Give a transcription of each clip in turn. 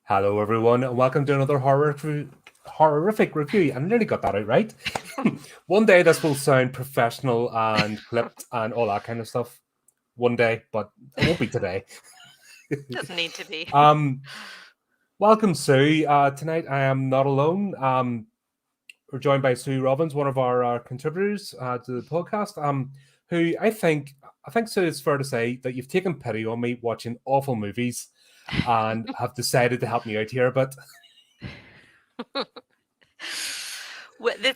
Hello, everyone, and welcome to another horrific review. I nearly got that out right. One day this will sound professional and clipped and all that kind of stuff. One day, but it won't be today. Doesn't need to be. Welcome, Sue. Tonight I am not alone. We're joined by Sue Robbins, one of our contributors to the podcast. Who I think Sue, it's fair to say that you've taken pity on me watching awful movies and have decided to help me out here a bit.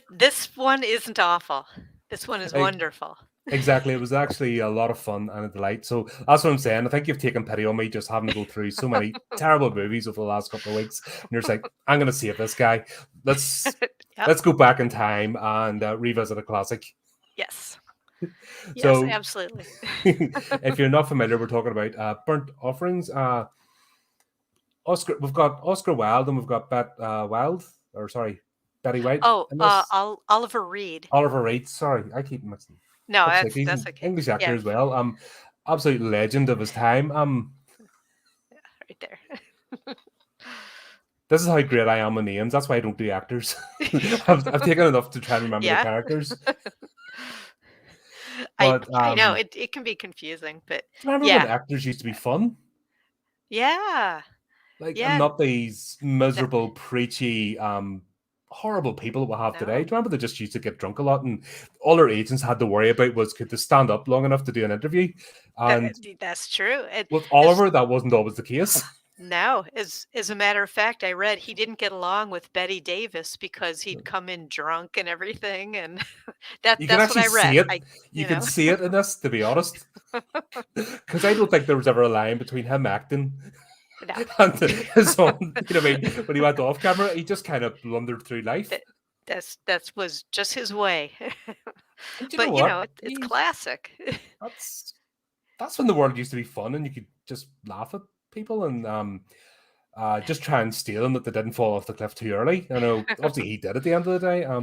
This one isn't awful. This one is wonderful. Exactly. It was actually a lot of fun and a delight. So that's what I'm saying. I think you've taken pity on me just having to go through so many terrible movies over the last couple of weeks. And you're just like, I'm going to save this guy. Let's go back in time and revisit a classic. Yes. So, yes, absolutely. If you're not familiar, we're talking about Burnt Offerings. We've got Oscar Wilde and we've got Betty White. Oh, Oliver Reed. Oliver Reed. Sorry, I keep mixing. No, that's okay. English actor as well. Absolute legend of his time. Right there. This is how great I am with names. That's why I don't do actors. I've taken enough to try and remember the characters. But, I know it can be confusing, but remember when actors used to be fun? Yeah. And not these miserable, preachy, horrible people that we have today. Do you remember they just used to get drunk a lot and all their agents had to worry about was could they stand up long enough to do an interview? And that's true. With Oliver, that wasn't always the case. No, as a matter of fact, I read he didn't get along with Betty Davis because he'd come in drunk and everything, and that's what I read. You can see it in this, to be honest, because I don't think there was ever a line between him acting. No. And his own, when he went off camera, he just kind of blundered through life. That was just his way. But it's classic. That's when the world used to be fun, and you could just laugh at people and just try and steal them that they didn't fall off the cliff too early. I know, obviously, he did at the end of the day. I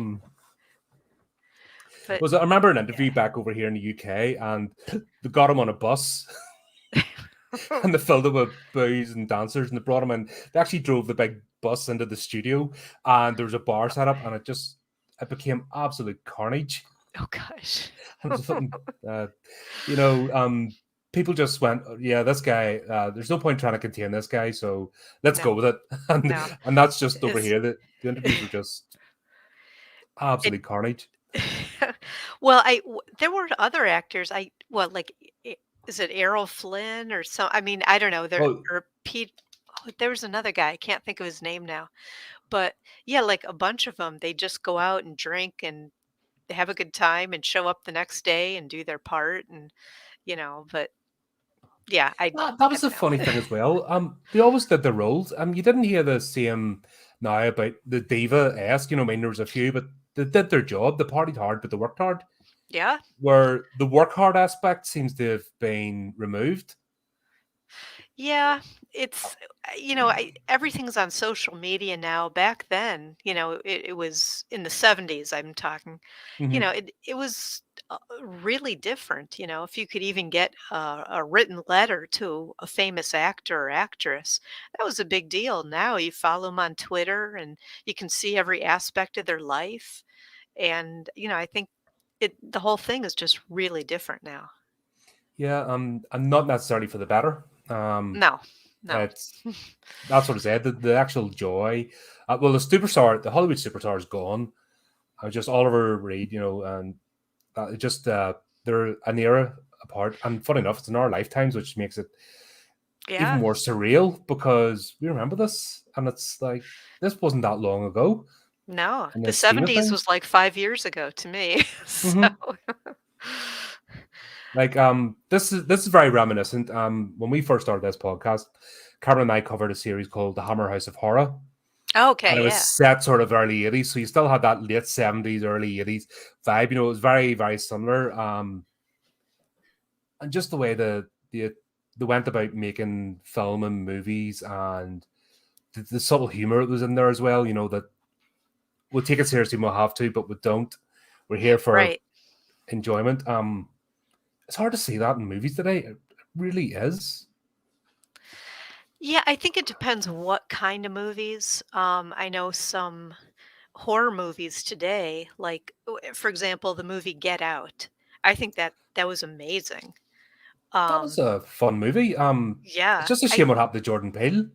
remember an interview back over here in the UK, and they got him on a bus. And they filled it with booze and dancers, and they brought him in. They actually drove the big bus into the studio, and there was a bar set up, and it became absolute carnage. Oh gosh! People just went, yeah, this guy. There's no point trying to contain this guy, so let's go with it. And that's just over here. The interviews were just absolute carnage. Well, there were other actors. Is it Errol Flynn or so? I mean, I don't know. Or Pete. Oh, there was another guy. I can't think of his name now. But yeah, like a bunch of them, they just go out and drink and they have a good time and show up the next day and do their part, and But yeah, that was the funny thing as well. They always did the roles. You didn't hear the same now about the diva-esque. There was a few, but they did their job. They partied hard, but they worked hard. Yeah. Where the work hard aspect seems to have been removed. Yeah, it's everything's on social media now. Back then, it was in the 70s, I'm talking. Mm-hmm. It was really different. If you could even get a written letter to a famous actor or actress, that was a big deal. Now you follow them on Twitter and you can see every aspect of their life. And, I think the whole thing is just really different now. Yeah, I'm not necessarily for the better. No. That's what I said. The actual joy. The Hollywood superstar is gone. Just Oliver Reed, and they're an era apart. And funny enough, it's in our lifetimes, which makes it even more surreal because we remember this, and it's like this wasn't that long ago. No, the 70s was like 5 years ago to me. So. Mm-hmm. This is very reminiscent. When we first started this podcast, Cameron and I covered a series called The Hammer House of Horror. Okay, and it was set sort of early 80s, so you still had that late 70s, early 80s vibe. It was very, very similar. And just the way they went about making film and movies, and the subtle humor that was in there as well. That we'll take it seriously when we'll have to, but we don't. We're here for enjoyment. It's hard to see that in movies today. It really is. Yeah, I think it depends what kind of movies. I know some horror movies today, like, for example, the movie Get Out. I think that was amazing. That was Um, a fun movie. It's yeah, just a I shame what happened to Jordan Peele.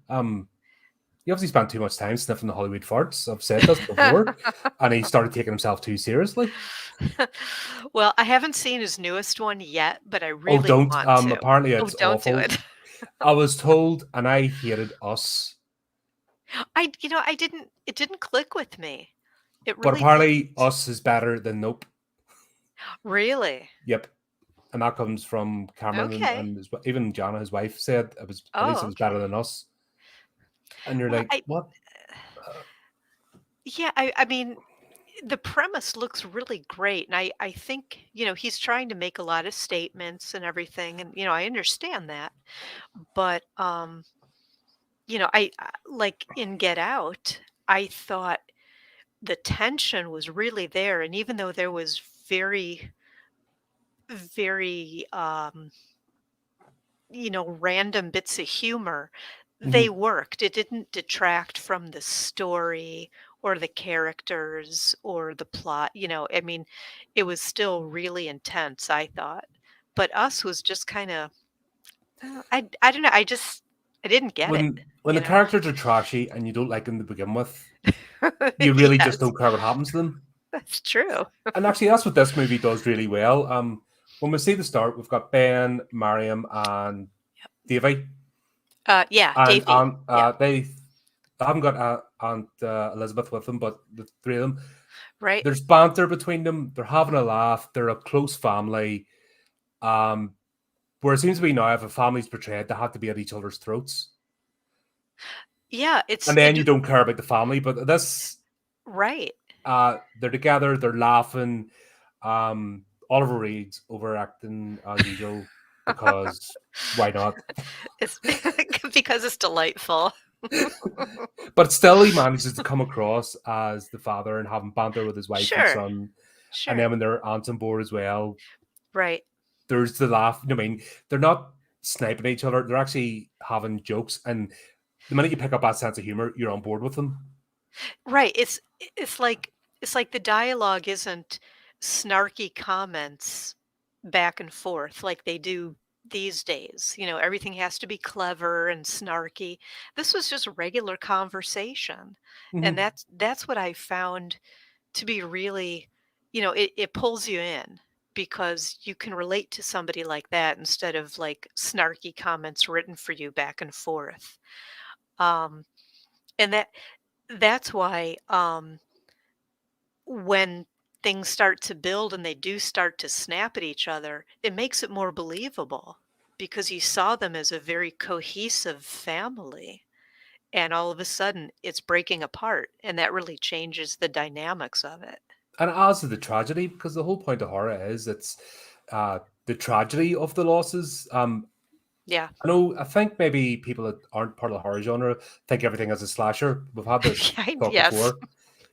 He obviously spent too much time sniffing the Hollywood farts. I've said this before, and he started taking himself too seriously. well, I haven't seen his newest one yet, but I Oh, really don't. want to. Apparently Oh, it's don't do awful. it. I was told, and I hated Us, I didn't it didn't click with me. It but really apparently didn't. Us is better than Nope. Really? Yep, and that comes from Cameron Okay. and even Jana, his wife, said it was at least Oh, it was better okay. than Us. And you're Well, like, what? yeah, I mean, the premise looks really great, and I think, he's trying to make a lot of statements and everything, and, I understand that, but, like in Get Out, I thought the tension was really there, and even though there was very, very, random bits of humor, they Mhm. worked. It didn't detract from the story or the characters or the plot. I mean, it was still really intense, I thought. But Us was just kind of, I don't know. I didn't get it, When you the know? characters are trashy and you don't like them to begin with, you really just Yes, don't care what happens to them. that's true. And actually, that's what this movie does really well. When we see the start, we've got Ben, Mariam, and Davy, Yeah, and Davy. Yeah, they haven't got Aunt Elizabeth with them, but the three of them. right. There's banter between them. They're having a laugh. They're a close family. Um, where it seems to be now, if a family's portrayed, they have to be at each other's throats, Yeah, and then you don't care about the family. But this, right. they're together. They're laughing. Oliver Reed's overacting as usual because why not? It's because it's delightful. But still, he manages to come across as the father and having banter with his wife and Sure, son. And then sure. when their aunt's on board as well, Right. there's the laugh. I mean, they're not sniping at each other, they're actually having jokes. And the minute you pick up that sense of humor, you're on board with them. Right, it's like the dialogue isn't snarky comments back and forth like they do these days. Everything has to be clever and snarky. This was just regular conversation. And Mm-hmm. that's what I found to be really, it pulls you in because you can relate to somebody like that instead of like snarky comments written for you back and forth. Um, and that's why when things start to build and they do start to snap at each other, it makes it more believable because you saw them as a very cohesive family. And all of a sudden, it's breaking apart. And that really changes the dynamics of it. And it adds to the tragedy because the whole point of horror is it's the tragedy of the losses. Yeah. I think maybe people that aren't part of the horror genre think everything is a slasher. We've had this talk Yes, before.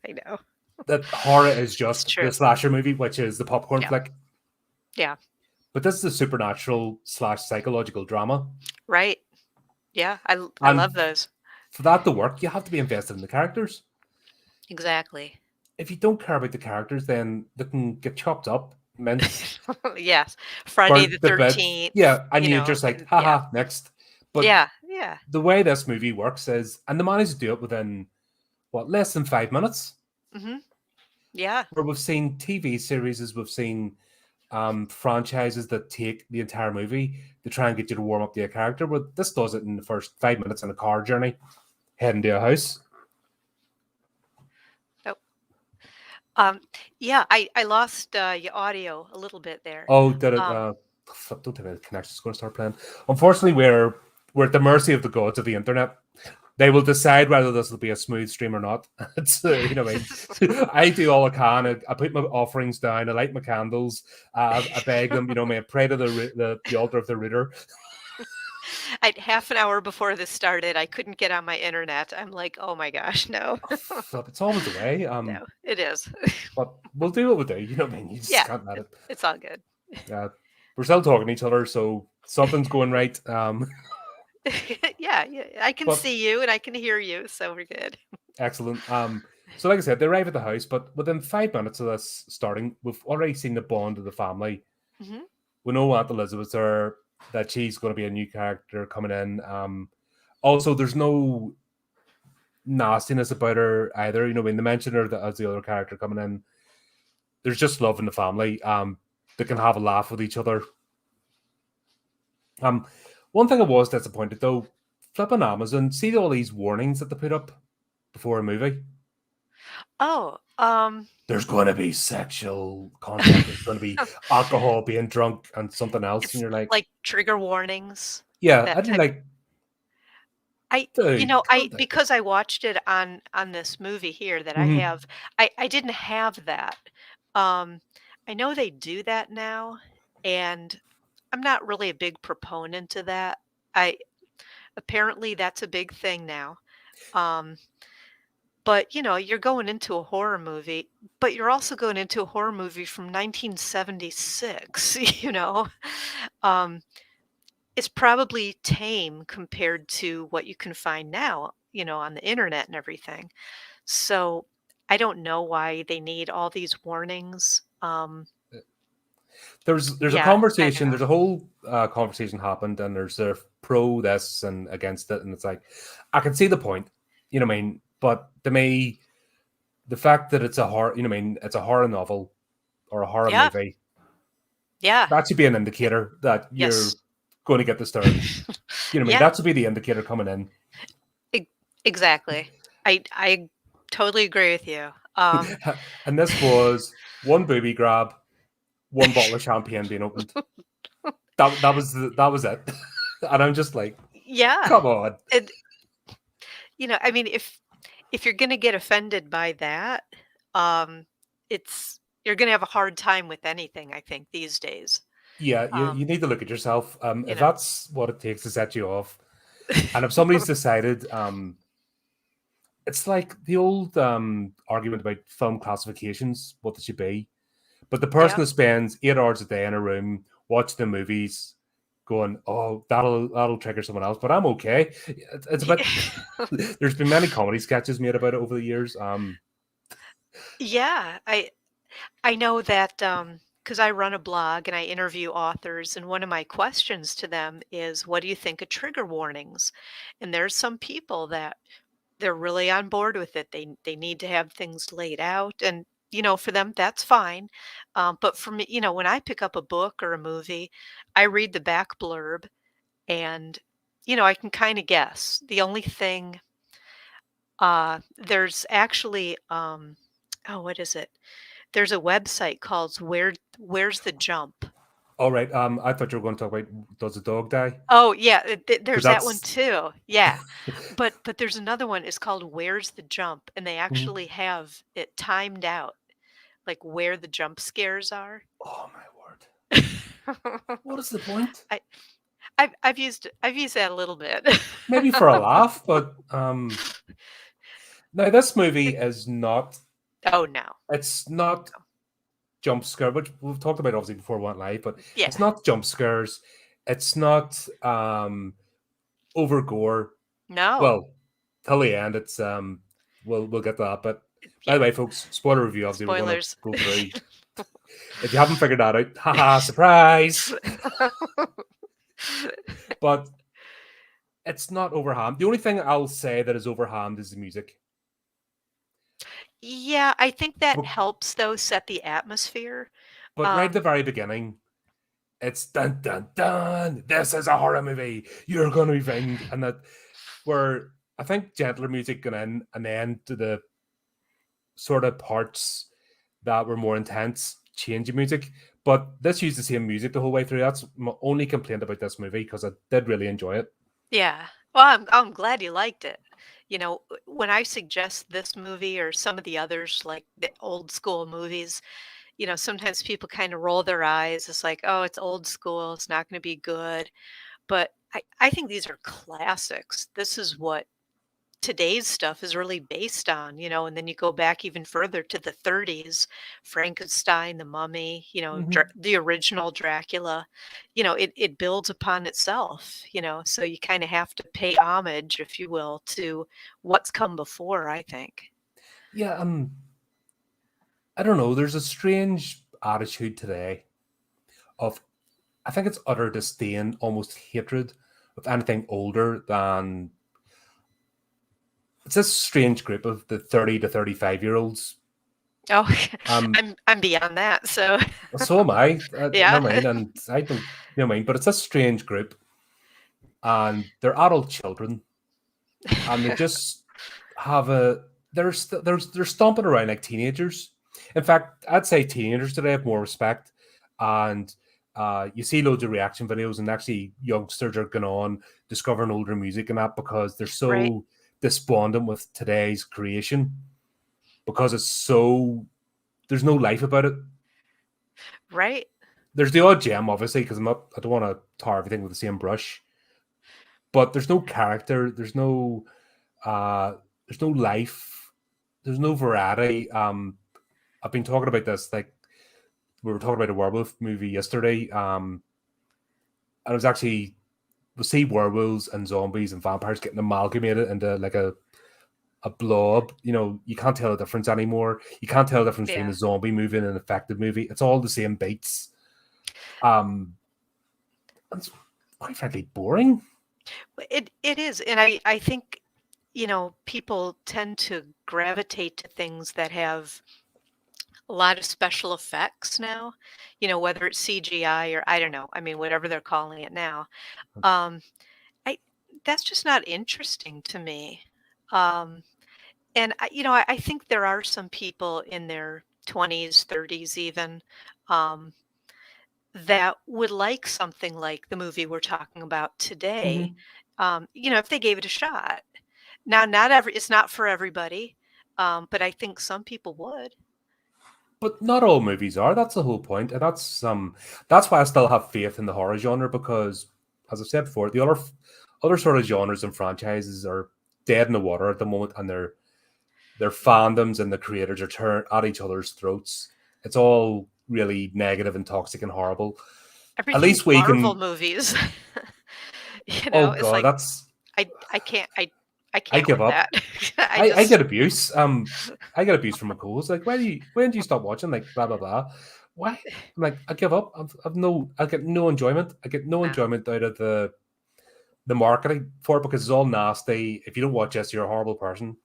I know. That horror is It's just the true. slasher movie, which is the popcorn Yeah. flick. Yeah. But this is a supernatural slash psychological drama. Right. Yeah. I And love those. for that to work, you have to be invested in the characters. Exactly. If you don't care about the characters, then they can get chopped up, minced, Yes. Friday the burnt to bits. 13th, Yeah, and you're just like, and yeah. haha, next. But Yeah. Yeah. the way this movie works is, and they managed to do it within, what, less than 5 minutes? Hmm. Yeah. Where we've seen TV series, we've seen franchises that take the entire movie to try and get you to warm up to a character, but this does it in the first 5 minutes in a car journey, heading to a house. Oh, um, yeah, I lost, your audio a little bit there. Oh, did it? Um, Don't think the connection's going to start playing. Unfortunately, we're at the mercy of the gods of the internet. They will decide whether this will be a smooth stream or not. It's what I mean. I do all I can. I put my offerings down. I light my candles. I beg them. I pray to the altar of the router. half an hour before this started, I couldn't get on my internet. I'm like, "Oh my gosh, no." It's always the way. No, it is. But we'll do what we do. What I mean. You just Yeah, can't let it. it's all good. We're still talking to each other, so something's going right. Yeah, yeah, I can But see you and I can hear you, so we're good. excellent. So like I said, they arrive at the house, but within 5 minutes of this starting, we've already seen the bond of the family. Mhm. We know Aunt Elizabeth's there, that she's going to be a new character coming in. Also, there's no nastiness about her either. You know, when they mention her as the other character coming in, there's just love in the family. They can have a laugh with each other. Um, One thing I was disappointed though, flipping Amazon, see all these warnings that they put up before a movie. Oh, There's going to be sexual content. There's going to be alcohol, being drunk, and something else, and it's you're like, like trigger warnings, yeah, that and you're type. like, dude, calm I down. because I watched it on this movie here that I Mhm. have, I didn't have that. Um, I know they do that now, and I'm not really a big proponent of that. I apparently that's a big thing now. Um, but you're going into a horror movie, but you're also going into a horror movie from 1976, you know. Um, it's probably tame compared to what you can find now, on the internet and everything. So, I don't know why they need all these warnings. There's a Yeah, I don't conversation. know. There's a whole conversation happened, and there's a pro this and against it, and it's like I can see the point, you know what I mean. But to me, the fact that it's a horror, you know what I mean, it's a horror novel or a horror Yeah, movie, yeah, that should be an y indicator that you're yes. going to get disturbed. You know what I mean? Yeah, That should be the indicator coming in. e exactly. I totally agree with you. And this was one booby grab, one bottle of champagne being opened. That was it. And I'm just like, Yeah, come on. and, I mean, if you're gonna get offended by that, um, you're gonna have a hard time with anything, I think, these days. Yeah, you Um, need to look at yourself. you If know that's what it takes to set you off, and if somebody's decided, it's like the old argument about film classifications, what they should be. But the person Yep. that spends 8 hours a day in a room watching the movies, going, "Oh, that'll trigger someone else," but I'm okay. It's a bit. There's been many comedy sketches made about it over the years. Yeah, I know that, because I run a blog and I interview authors, and one of my questions to them is, "What do you think of trigger warnings?" And there's some people that they're really on board with it. They need to have things laid out, and, for them, that's fine. But for me, when I pick up a book or a movie, I read the back blurb and, I can kinda guess. The only thing there's actually, oh, what is it? There's a website called Where's the Jump? All right. I thought you were going to talk about does the dog die? Oh, yeah, Because there's that one that's too. Yeah. But there's another one, it's called Where's the Jump? And they Mhm. actually have it timed out, like where the jump scares are. Oh my word. What is the point? I I've used that a little bit. Maybe for a laugh, but now this movie It is not. oh, no. It's not jump scare, which we've talked about obviously before we went live, but Yeah. it's not jump scares. It's not over gore. No. Well, till the end, it's we'll get to that. But by the Yeah. way, folks, spoiler review. Obviously, we're going to Spoilers. go through. If you haven't figured that out, haha, surprise! But it's not overhand. The only thing I'll say that is overhand is the music. Yeah, I think that But, helps, though, set the atmosphere. but right at the Um, very beginning, it's dun dun dun. This is a horror movie. You're going to be frightened, and that where I think gentler music going in, and then to the sort of parts that were more intense, change the music. But this used the same music the whole way through. That's my only complaint about this movie because I did really enjoy it. yeah. Well, I'm glad you liked it. When I suggest this movie or some of the others, like the old school movies, sometimes people kind of roll their eyes. It's like, oh, it's old school. It's not going to be good. But I think these are classics. This is what today's stuff is really based on, and then you go back even further to the 30s, Frankenstein, the Mummy, Mhm. The original Dracula, it builds upon itself, so you kind of have to pay homage, if you will, to what's come before, I think. Yeah, I don't know. There's a strange attitude today of, I think it's utter disdain, almost hatred of anything older than. It's this strange group of the 30 to 35-year-olds. Oh, Um, I'm beyond that, so so am I. yeah. Never mind, and I don't, never mind. But it's a strange group, and they're adult children, and they just have a. They're stomping around like teenagers. In fact, I'd say teenagers today have more respect, and you see loads of reaction videos, and actually youngsters are going on discovering older music and that because they're Right, so despondent with today's creation because it's so there's no life about it. right. There's the odd gem, obviously, because I don't want to tar everything with the same brush, but there's no character, uh, there's no life, there's no variety. I've been talking about this, like we were talking about a werewolf movie yesterday. And it was actually we see werewolves and zombies and vampires getting amalgamated into like a blob. You can't tell the difference anymore. You can't tell the difference between Yeah. a zombie movie and an infected movie. It's all the same beats. Um, it's quite frankly boring. It is, and I think, people tend to gravitate to things that have a lot of special effects now, whether it's CGI or I don't know, I mean, whatever they're calling it now. Um, I That's just not interesting to me. Um, and I think there are some people in their 20s, 30s even, um, that would like something like the movie we're talking about today, Mhm. if they gave it a shot. Now, not every it's not for everybody, but I think some people would. But not all movies are. That's the whole point, and that's why I still have faith in the horror genre because, as I've said before, the other sort of genres and franchises are dead in the water at the moment, and their fandoms and the creators are turned at each other's throats. It's all really negative and toxic and horrible. At Everything's least we Marvel can. movies. Oh It's god, like that's I I can't give with up. that. I I just get abuse. I get abuse from my co-hosts. Like, when do you stop watching? Like, blah blah blah. Why? I'm like, I give up. I get no enjoyment. I get no no, enjoyment out of the marketing for it because it's all nasty. If you don't watch this, you're a horrible person.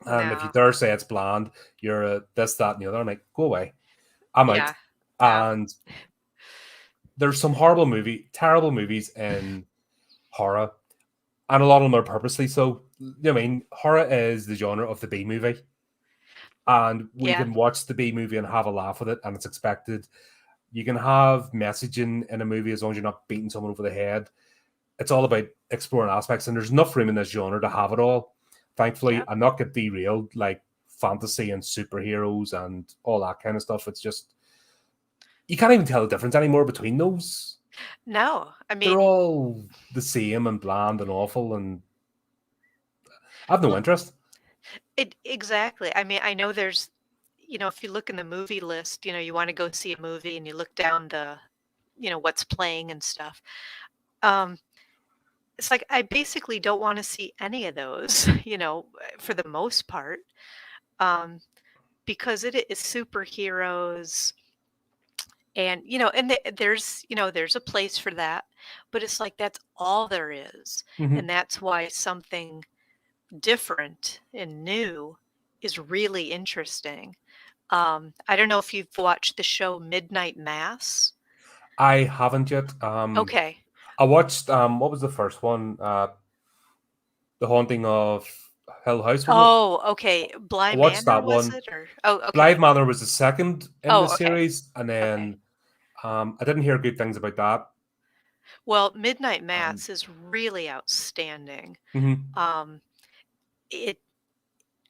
And if you no. dare say it's bland, you're a this, that, and the other. I'm like, go away. I'm out. Yeah, no. And there's some terrible movies in horror, and a lot of them are purposely so. I mean, horror is the genre of the B movie, and we Yeah, can watch the B movie and have a laugh with it, and it's expected. You can have messaging in a movie as long as you're not beating someone over the head. It's all about exploring aspects, and there's enough room in this genre to have it all. Thankfully, yeah. and not get derailed like fantasy and superheroes and all that kind of stuff. It's just you can't even tell the difference anymore between those. No, I They're mean, all the same and bland and awful, and I have no well, interest. it exactly. I mean, I know there's, if you look in the movie list, you want to go see a movie and you look down what's playing and stuff. Um, it's like I basically don't want to see any of those, for the most part, um, because it is superheroes, and there's a place for that, but it's like that's all there is, and Mm-hmm. that's why something different and new is really interesting. I don't know if you've watched the show Midnight Mass. I haven't yet. Okay. I watched what was the first one? The Haunting of Hill House, was it? Oh, okay. Bly I watched Manor, that was one. it? Or oh, Blythe okay. Manor was the second in the Oh, okay. series, and Okay. then I didn't hear good things about that. Well, Midnight And Mass is really outstanding. mhm. Um, it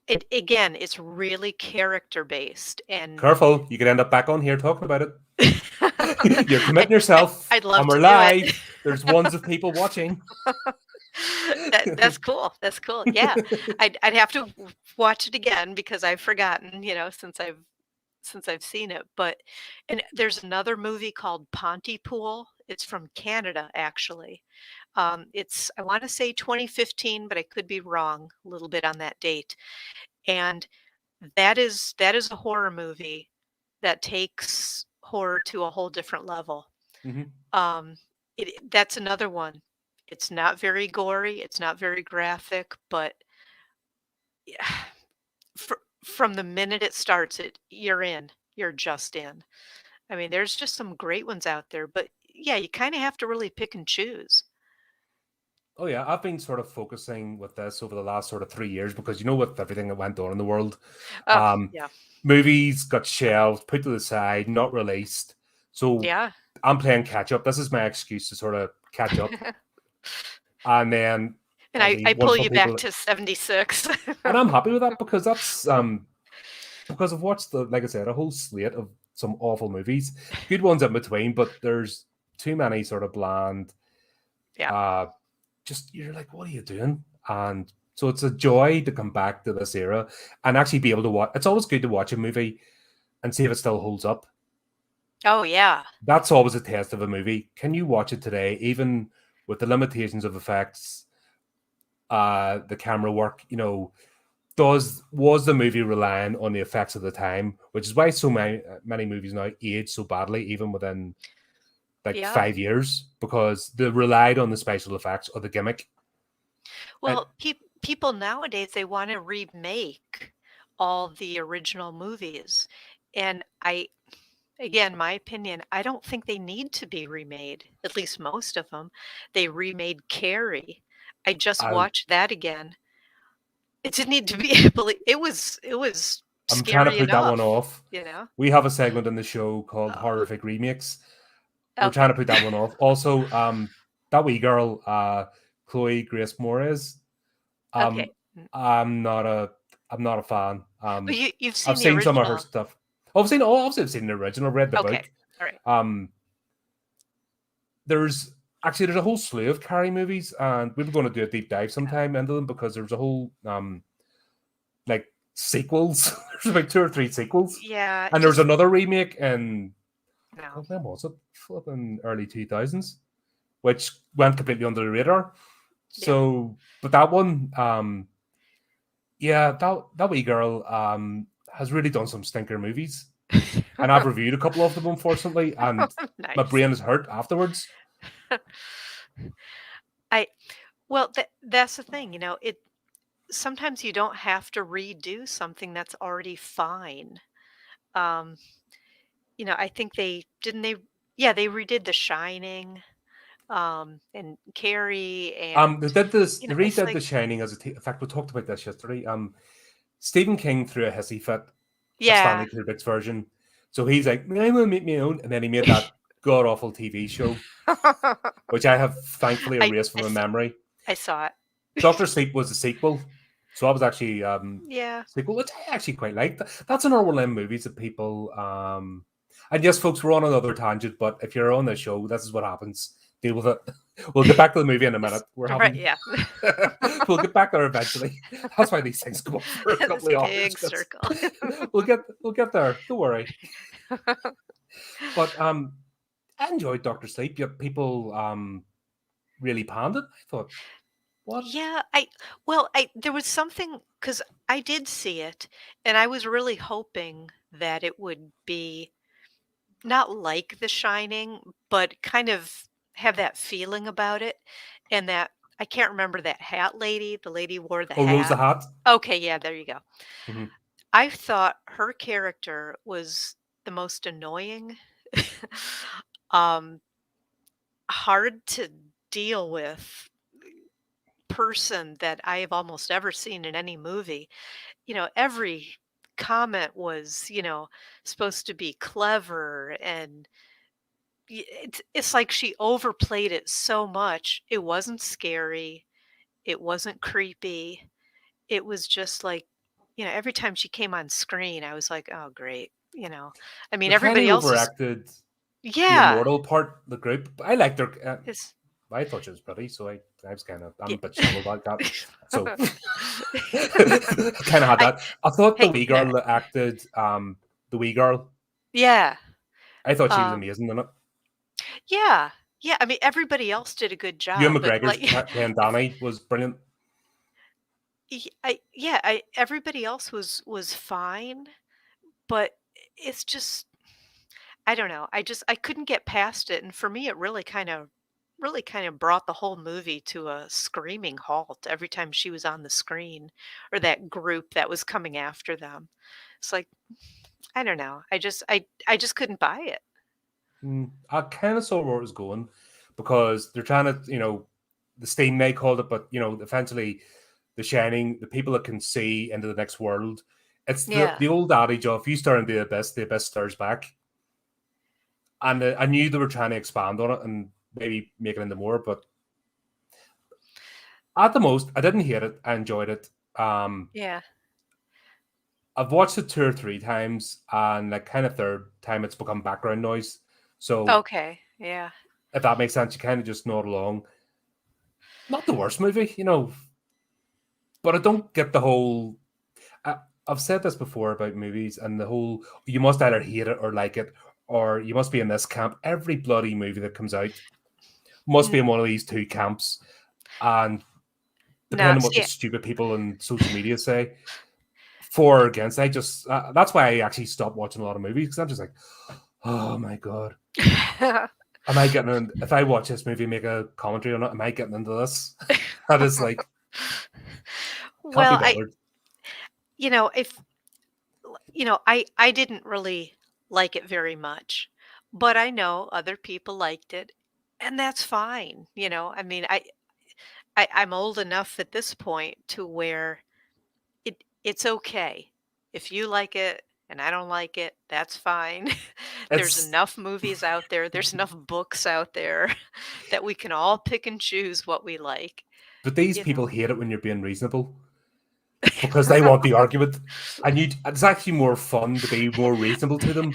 it again, it's really character based, and Careful, you could end up back on here talking about it. You're I'd, committing I- yourself, I'd love and we're to do it. live. There's ones of people watching. That's cool. That's cool. Yeah. I'd have to watch it again because I've forgotten, since I've seen it. But and there's another movie called Pontypool. It's from Canada, actually. It's I want to say 2015, but I could be wrong a little bit on that date. And that is a horror movie that takes horror to a whole different level. Mhm. Um, that's another one. It's not very gory, it's not very graphic, but yeah, from the minute it starts, you're in. You're just in. I mean, there's just some great ones out there, but yeah, you kind of have to really pick and choose. Oh yeah, I've been sort of focusing with this over the last sort of 3 years because with everything that went on in the world, Oh, um, yeah. movies got shelved, put to the side, not released. So Yeah. I'm playing catch up. This is my excuse to sort of catch up, and then And obviously I pull wonderful you back people, to 76. and I'm happy with that because that's because I've watched like I said, a whole slate of some awful movies, good ones in between, but there's too many sort of bland. Yeah. Uh, just you're like, what are you doing? And so it's a joy to come back to this era and actually be able to watch. It's always good to watch a movie and see if it still holds up. Oh, yeah. That's always a test of a movie. Can you watch it today, even with the limitations of effects, the camera work? Does was the movie relying on the effects of the time, which is why so many movies now age so badly, even within like Yeah. 5 years, because they relied on the special effects or the gimmick. And Well, people nowadays, they wanna remake all the original movies, and again, my opinion, I don't think they need to be remade, at least most of them. They remade Carrie. I just I, watched that again. It didn't need to be it was I'm trying to scary put that one enough, off. you know? We have a segment in the show called Oh, Horrific Remakes. We're trying okay, to put that one off. Also, that wee girl, Chloe Grace Moretz, okay. um, I'm not a I'm not a fan. But you've I've seen the seen some of her original. stuff. Obviously I've seen the original, read the Okay, book. alright. Um, there's there's a whole slew of Carrie movies, and we were going to do a deep dive sometime into them because there's a whole like sequels. There's about two or three sequels, Yeah, and there was just another remake in no. God, when was it? Flipping early 2000s, which went completely under the radar. Yeah. So, but that one, yeah, that wee girl has really done some stinker movies, and I've reviewed a couple of them, unfortunately, and my Nice. brain is hurt afterwards. I well, that's the thing, it sometimes you don't have to redo something that's already fine. Um, I think they didn't they yeah, they redid The Shining, and Carrie, and, They did this. They it's redid like The Shining as in fact, we talked about this yesterday. Stephen King threw a hissy fit at yeah. Stanley Kubrick's version, so he's like, "I'm gonna make my own," and then he made that god awful TV show, which I have thankfully I erased I from my s memory. I saw it. Doctor Sleep was a sequel, so I was actually Yeah. sequel, which I actually quite liked. That's an Orwell M movies that people and yes, folks, we're on another tangent, but if you're on this show, this is what happens. Deal with it. We'll get back to the movie in a minute. This We're right, having yeah. we'll get back there eventually. That's why these things go on for a This couple of hours big because circle. we'll get there. Don't worry. But I enjoyed Doctor Sleep. Yet people really panned it. I thought, what? Yeah, I there was something because I did see it, and I was really hoping that it would be not like The Shining, but kind of have that feeling about it, and that I can't remember that hat lady, the lady wore the Oh, Rose the hat. Hat. Okay, yeah, there you go. Mhm. I thought her character was the most annoying, um, hard to deal with person that I have almost ever seen in any movie. Every comment was, supposed to be clever, and it's like she overplayed it so much. It wasn't scary. It wasn't creepy. It was just like, every time she came on screen, I was like, oh, great. I mean, They kind everybody of else is, overacted the yeah. immortal part of the group. I liked her. It's, I thought she was pretty, so I was kind of I'm Yeah. a bit shallow about that. So kind of had I that. I thought the hey, wee no, girl that acted the wee girl. yeah, I thought she was um, amazing in it. yeah, yeah, I mean, everybody else did a good Ewan job, but, McGregor's like, playing it's Danny was brilliant. I everybody else was fine, but it's just I don't know, I couldn't get past it, and for me, it really kind of brought the whole movie to a screaming halt every time she was on the screen, or that group that was coming after them. It's like, I don't know, I just couldn't buy it. I kind of saw where it was going because they're trying to, the Steam they called it, but essentially the Shining, the people that can see into the next world. It's Yeah. the old adage of if you stare into the abyss stares back. And I knew they were trying to expand on it and maybe make it into more, but at the most, I didn't hate it. I enjoyed it. Yeah. I've watched it two or three times, and like kind of third time, it's become background noise. So Okay. Yeah. if that makes sense, you kind of just nod along. Not the worst movie, but I don't get the whole. I, I've said this before about movies and the whole you must either hate it or like it, or you must be in this camp. Every bloody movie that comes out must be N in one of these two camps. And no, depending on what the see, stupid people on social media say, for or against, I just that's why I actually stopped watching a lot of movies because I'm just like, oh my god, am I getting in? If I watch this movie, make a commentary on it, am I getting into this? That is like, can't be well, bothered. if I didn't really like it very much, but I know other people liked it, and that's fine, I mean, I'm old enough at this point to where it's okay. If you like it and I don't like it, that's fine. There's It's enough movies out there, there's enough books out there that we can all pick and choose what we like, but these you people know? hate it when you're being reasonable because they want the argument, and it's actually more fun to be more reasonable to them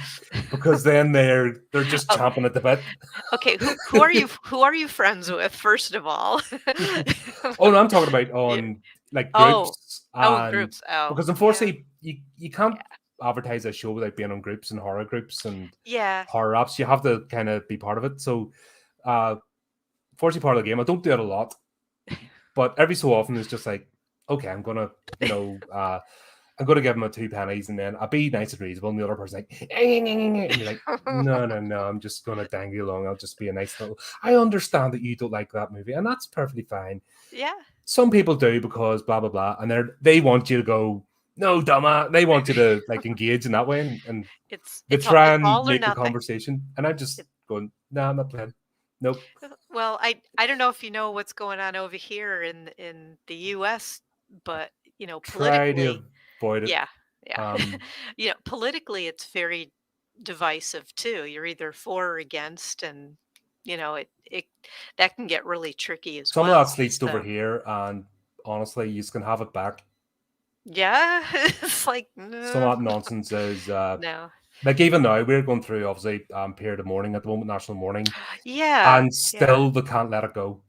because then they're just Oh, chomping at the bit. okay, who are you friends with, first of all? Oh no, I'm talking about Yeah. on like Oh. groups Oh, in and groups. Oh, because yeah. unfortunately you can't advertise a show without being on groups and horror groups and Yeah. horror apps. You have to kind of be part of it. So uh fortunately part of the game. I don't do it a lot, but every so often it's just like, okay, I'm gonna give him a two pennies and then I'll be nice and reasonable and the other person like and you're like, no, no, no, I'm just gonna dangle you along. I'll just be a nice little I understand that you don't like that movie, and that's perfectly fine. Yeah. Some people do because blah blah blah, and they want you to go no, dumber. They want you to like engage in that way, and they try It's and all or make a nothing. conversation, and I'm just It going, no, I'm not playing. Nope. well, I don't know if you know what's going on over here in the US, but, Try to politically avoid it. yeah, yeah. Um, Politically, it's very divisive too. You're either for or against, and, it that can get really tricky as some of that well, sleeps over so here, and honestly, you can have it back. yeah, it's like, Some "No, of that nonsense is no." like even now we're going through obviously period of mourning at the moment, national mourning, Yeah, and yeah. still they can't let it go.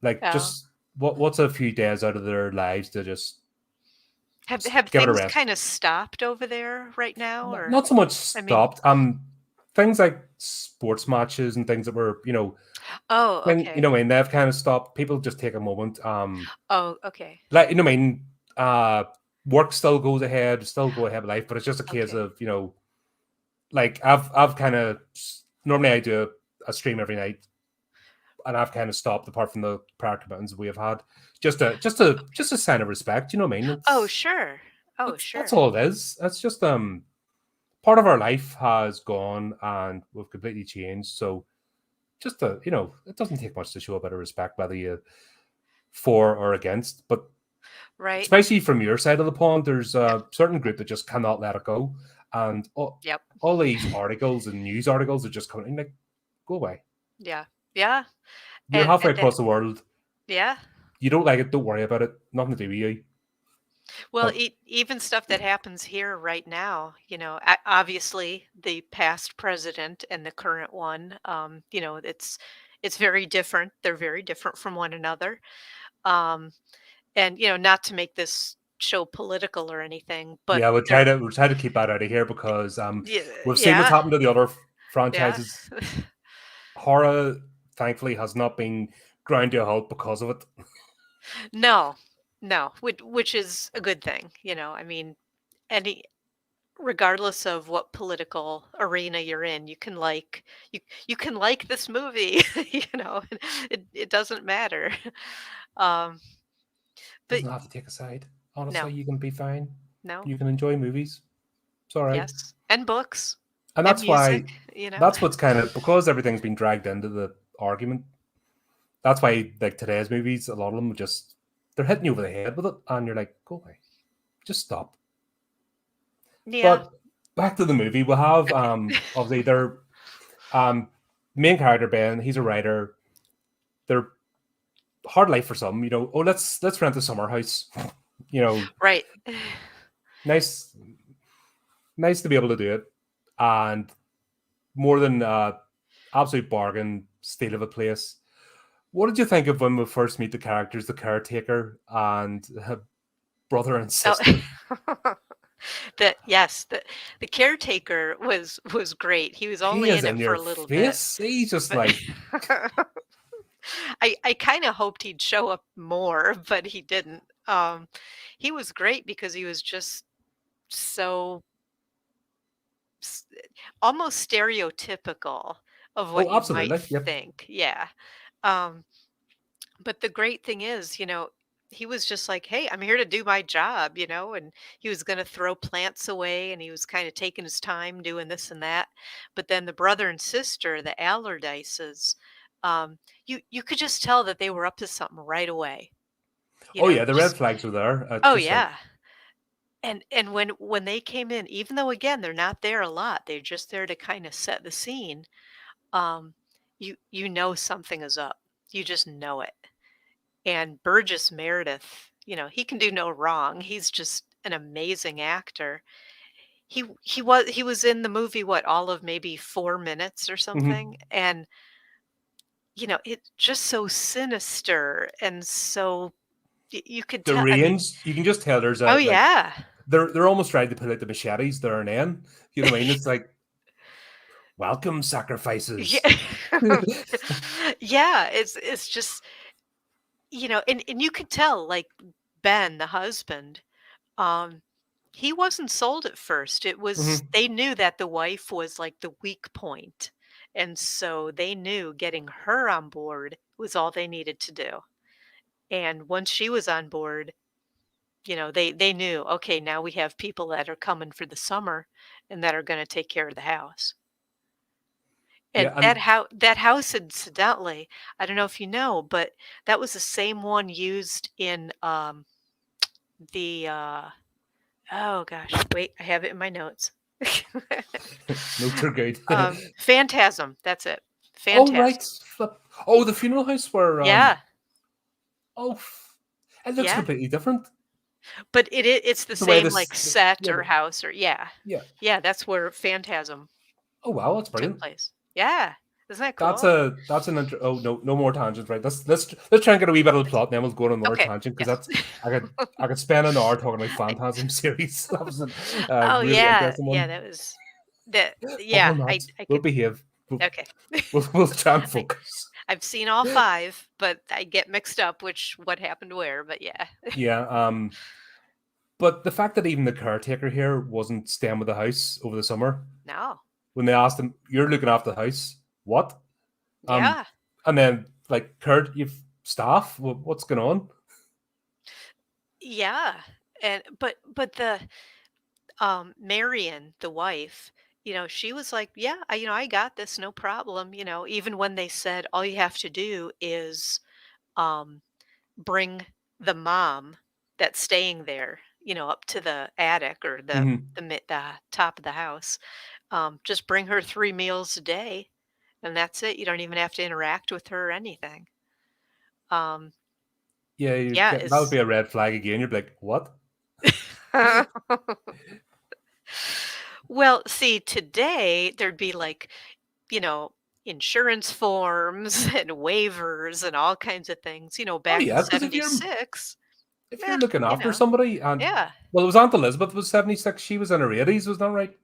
Like Oh. just what's a few days out of their lives to just Have give it a things rest. kinda stopped over there right now, or Not so much I mean stopped. Things like sports matches and things that were, oh, when okay. when they've kind of stopped. People just take a moment. Oh, okay. Like what I mean, work still goes ahead, still go ahead with life, but it's just a case Okay. of like I've kind of normally I do a stream every night, and I've kind of stopped apart from the prior commitments we have had, just a sign of respect. You know what I mean? Oh, It's sure. Oh, that's sure. all it is. It's just part of our life has gone and we've completely changed. So just it doesn't take much to show a bit of respect, whether you for or against. But Right. especially from your side of the pond, there's a certain group that just cannot let it go, and Yep. all these articles and news articles are just coming in like, go away. Yeah. Yeah. You're halfway And that across the world. yeah. You don't like it, don't worry about it. Nothing to do with you. Well, But even stuff that happens here right now, obviously the past president and the current one, it's It's very different. They're very different from one another. Um, and, not to make this show political or anything, but Yeah, they're we'll try to keep that out of here because yeah, we've seen what's yeah, happened to the other yeah. franchises. Horror, thankfully, has not been ground to a halt because of it. No, no, which is a good thing, I mean, any regardless of what political arena you're in, you can like this movie, it doesn't matter. Um, but Doesn't have to take a side. Honestly, no, you can be fine. no, You can enjoy movies. It's all right. yes, and books And and that's music, why that's what's kind of because everything's been dragged into the argument. That's why like today's movies, a lot of them just they're hitting you over the head with it, and you're like, go away, just stop. Yeah, But back to the movie, we have okay. obviously their main character Ben. He's a writer. They're hard life for some. Oh, let's rent a summer house. Right. Nice, nice to be able to do it, and more than absolute bargain steal of a place. What did you think of when we first meet the characters, the caretaker and brother and Oh. sister? Yes, the caretaker was great. He was He only is in in it for your a little bit, face. He's just but like, I kinda hoped he'd show up more, but he didn't. He was great because he was just so s almost stereotypical of what oh, you might absolutely, yep. think. Yeah. Um, but the great thing is, he was just like, "Hey, I'm here to do my job," and he was gonna throw plants away, and he was kinda taking his time doing this and that. But then the brother and sister, the Allardyces, you could just tell that they were up to something right away, Oh yeah, the red just flags were there. oh, Just like, yeah. And when they came in, even though, again, they're not there a lot, they're just there to kinda set the scene, um, you know something is up. You just know it. And Burgess Meredith, he can do no wrong. He's just an amazing actor. He was in the movie, what, all of maybe 4 minutes or mhm. something, and, it's just so sinister and so you could The tell, I mean range, you can just tell there's oh, a like yeah. they're almost trying to put out the machetes there and then. You know what I mean? It's like welcome Yeah. sacrifices. Yeah, it's just, and you could tell, like, Ben, the husband, um, he wasn't sold at first. It was Mhm. they knew that the wife was, like, the weak point, and so they knew getting her on board was all they needed to do, and once she was on board, they knew, "Okay, now we have people that are coming for the summer and that are gonna take care of the house." Yeah, And and that house, incidentally, I don't know if you know, but that was the same one used in, the, oh gosh, wait, I have it in my notes. notes are good. Phantasm, that's it. Oh right. Phantasm. Oh, the funeral house where Yeah, oh, it looks yeah, completely different. but it's the The way same, like, this, set yeah, or house or yeah. yeah. Yeah, that's where Phantasm Oh wow, that's took brilliant. place. Yeah, isn't that That's cool? a that's an intro. Oh no, no more tangents, right? Let's try and get a wee bit of the plot, and then we'll go on another Okay, tangent because yes. that's I could spend an hour talking about Phantasm series. That was a Oh, really yeah, interesting yeah, one. that was that But yeah, we're not. I We'll could behave. okay. We'll try and I focus. I've seen all 5, but I get mixed up which what happened where, but yeah. Yeah. But the fact that even the caretaker here wasn't staying with the house over the summer No. when they asked him, "You're looking after the house? What?" Um, Yeah. and then like, Kurt, you've staff. What's going on? Yeah, and but Marion, the wife, she was like, "Yeah, I got this, no problem," even when they said, "All you have to do is, um, bring the mom that's staying there, up to the attic or Mhm. the top of the house, just bring her 3 meals a day, and that's it. You don't even have to interact with her or anything." Um, Yeah, yeah, that would be it's a red flag again. You'd be like, "What?" well, see, today there'd be like, you know, insurance forms and waivers and all kinds of things, Oh back in yeah, because if you're 76. if you're Yeah, looking after somebody, and yeah. well, it was Aunt Elizabeth was 76. She was in her 80s, was that right?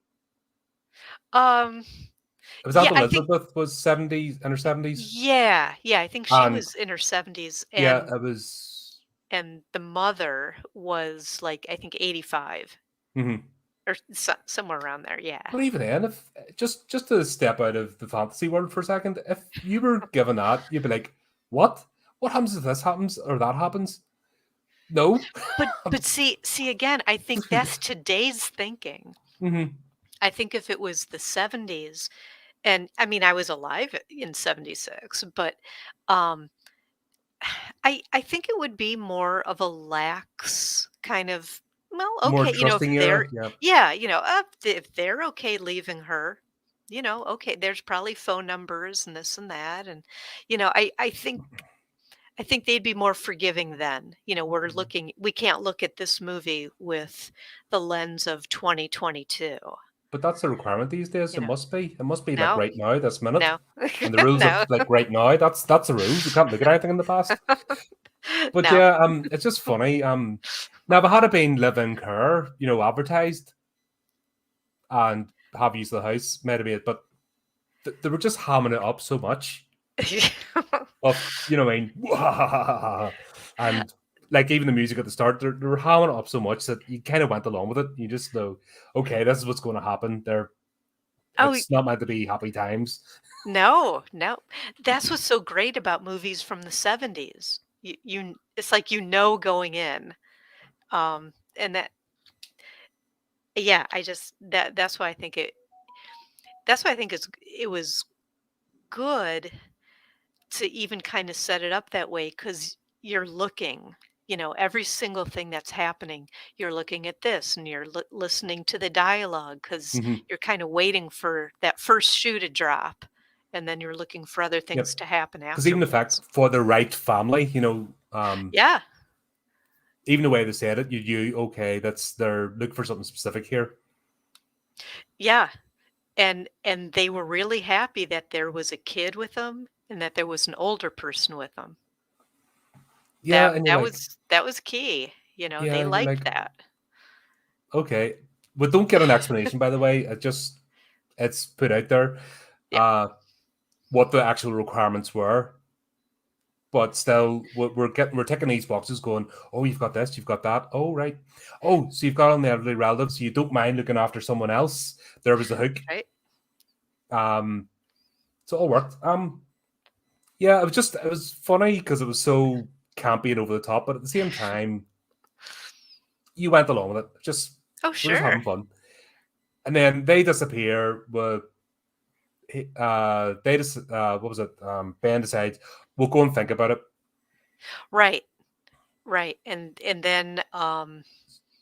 Um, It was yeah, Aunt I think Elizabeth was 70s in her 70s, yeah, I think she and was in her 70s, yeah, and it was. the mother was, like, I think 85 Mhm. or somewhere around there, yeah. But even then, if just to step out of the fantasy world for a second, if you were given that, you'd be like, "What? What happens if this happens or that happens?" No. But see again, I think that's today's thinking. Mhm. I think if it was the 70s, and I mean, I was alive in 76, but, um, I think it would be more of a lax kind of, well, More okay, trusting if they're era, yeah. yeah, if they're okay leaving her, okay, there's probably phone numbers and this and that, and, I think they'd be more forgiving then. We can't look at this movie with the lens of 2022, But that's the requirement these days. you It know? must be. It must be like No, right now, this minute. no, And the rules of no, like right now, that's the rules. You can't look at anything in the past. But no. yeah, it's just funny. Now if it had been live-in care, advertised and have used the house, maybe it, but they were just hamming it up so much of, what I mean, and like even the music at the start, they were hamming it up so much that you kind of went along with it. You just know, okay, this is what's going to happen. Oh, It's not meant to be happy times. no, no. That's what's so great about movies from the 70s. It's like going in. And yeah, I just that's why I think it was good to even kind of set it up that way, because you're looking, every single thing that's happening, you're looking at this and you're listening to the dialogue, because Hmm. you're kind of waiting for that first shoe to drop, and then you're looking for other things Yep. to happen Because even the fact afterwards. for the right family, Yeah, even the way they said it, you okay, they're looking for something specific here. yeah, and they were really happy that there was a kid with them and that there was an older person with them. Yeah, That and you're that like, was that was key. They yeah, you're liked like, that. okay. But don't get an explanation, by the way. It's put out there, Yeah, uh, what the actual requirements were. But still, we're ticking these boxes, going, oh, you've got this, you've got that. Oh, right. Oh, so you've got an elderly relative, so you don't mind looking after someone else. There was the hook. right? Um, so it all worked. Yeah, it was funny because it was so campy and over the top, but at the same time, you went along with it. Oh, We're just sure. having fun. And then they disappear. They just what was it? Ben decides we'll go and think about it. Right, right, and then,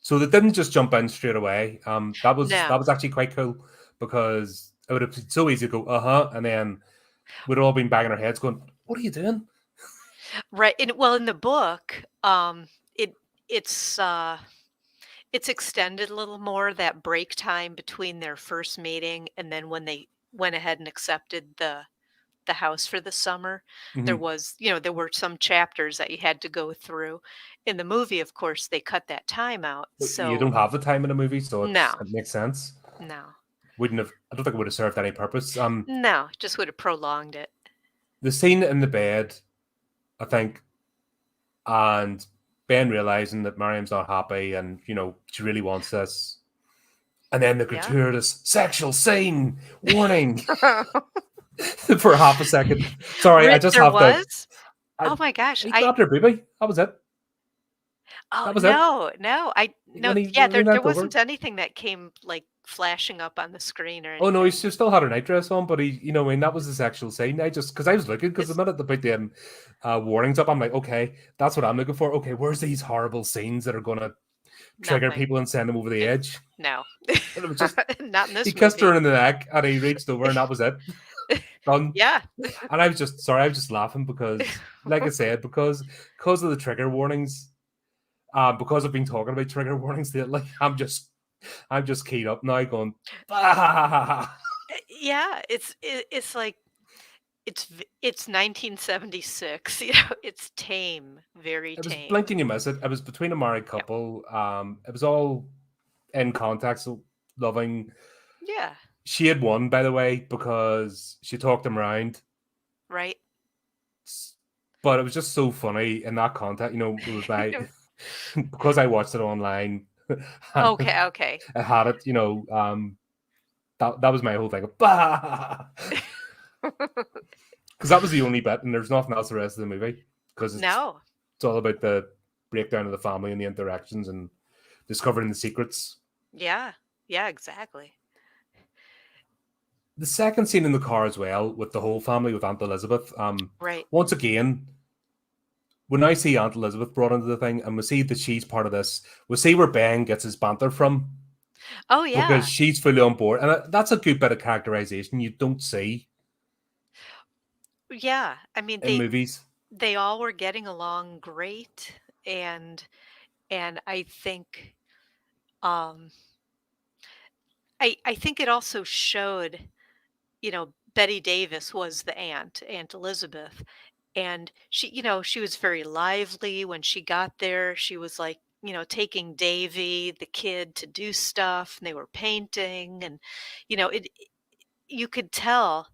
So they didn't just jump in straight away. That no. was actually quite cool because it would have been so easy to go, and then we'd all been banging our heads, going, "What are you doing?" Right, well, in the book, it it's, it's extended a little more, that break time between their first meeting and then when they went ahead and accepted the house for the summer. Hmm. There were some chapters that you had to go through. In the movie, of course, they cut that time out, But you so don't have the time in a movie, so no, it makes sense. no, Wouldn't have. I don't think it would have served any purpose. no, just would have prolonged it. The scene in the bed, I think, and Ben realizing that Mariam's not happy, and she really wants this, and then the Yeah. gratuitous sexual scene warning for half a second. Sorry, I just There have to. was? I Oh my gosh, He grabbed her booby. That was it. oh, That was it. no, no, no, When he yeah, when he there leant over. wasn't anything that came, like, flashing up on the screen or Oh no, anything. she still had her nightdress on, but I mean, that was the sexual scene. Because I was looking, because the It's minute they put the warnings up, I'm like, okay, that's what I'm looking for. Okay, where's these horrible scenes that are gonna trigger nothing. people and send them over the It edge? No. And it was just Not in he this kissed her movie. in the neck and he reached over and that was it. Done. Yeah. And I was just laughing because, like I said, because of the trigger warnings, because I've been talking about trigger warnings lately, I'm just keyed up now, going, ah. Yeah, it's like It's 1976, it's tame, very It was tame. blinking you miss it. It was between a married Yep. couple. It was all in context of loving. Yeah, She had won, by the way, because she talked him around. right? But it was just so funny in that context. It was by No. because I watched it online and Okay, okay. I had it. That was my whole thing. Because that was the only bit, and there's nothing else the rest of the movie because No. it's all about the breakdown of the family and the interactions and discovering the secrets. Yeah. Yeah, exactly. The second scene in the car as well with the whole family with Aunt Elizabeth. Right. Once again, when I see Aunt Elizabeth brought into the thing, and we see that she's part of this, we see where Ben gets his banter from Oh, because yeah. she's fully on board, and that's a good bit of characterization you don't see Yeah. I mean, in movies. they all were getting along great, and I think, um I think it also showed, Betty Davis was the Aunt Elizabeth, and she was very lively when she got there. She was like, taking Davy, the kid, to do stuff, and they were painting, and it you could tell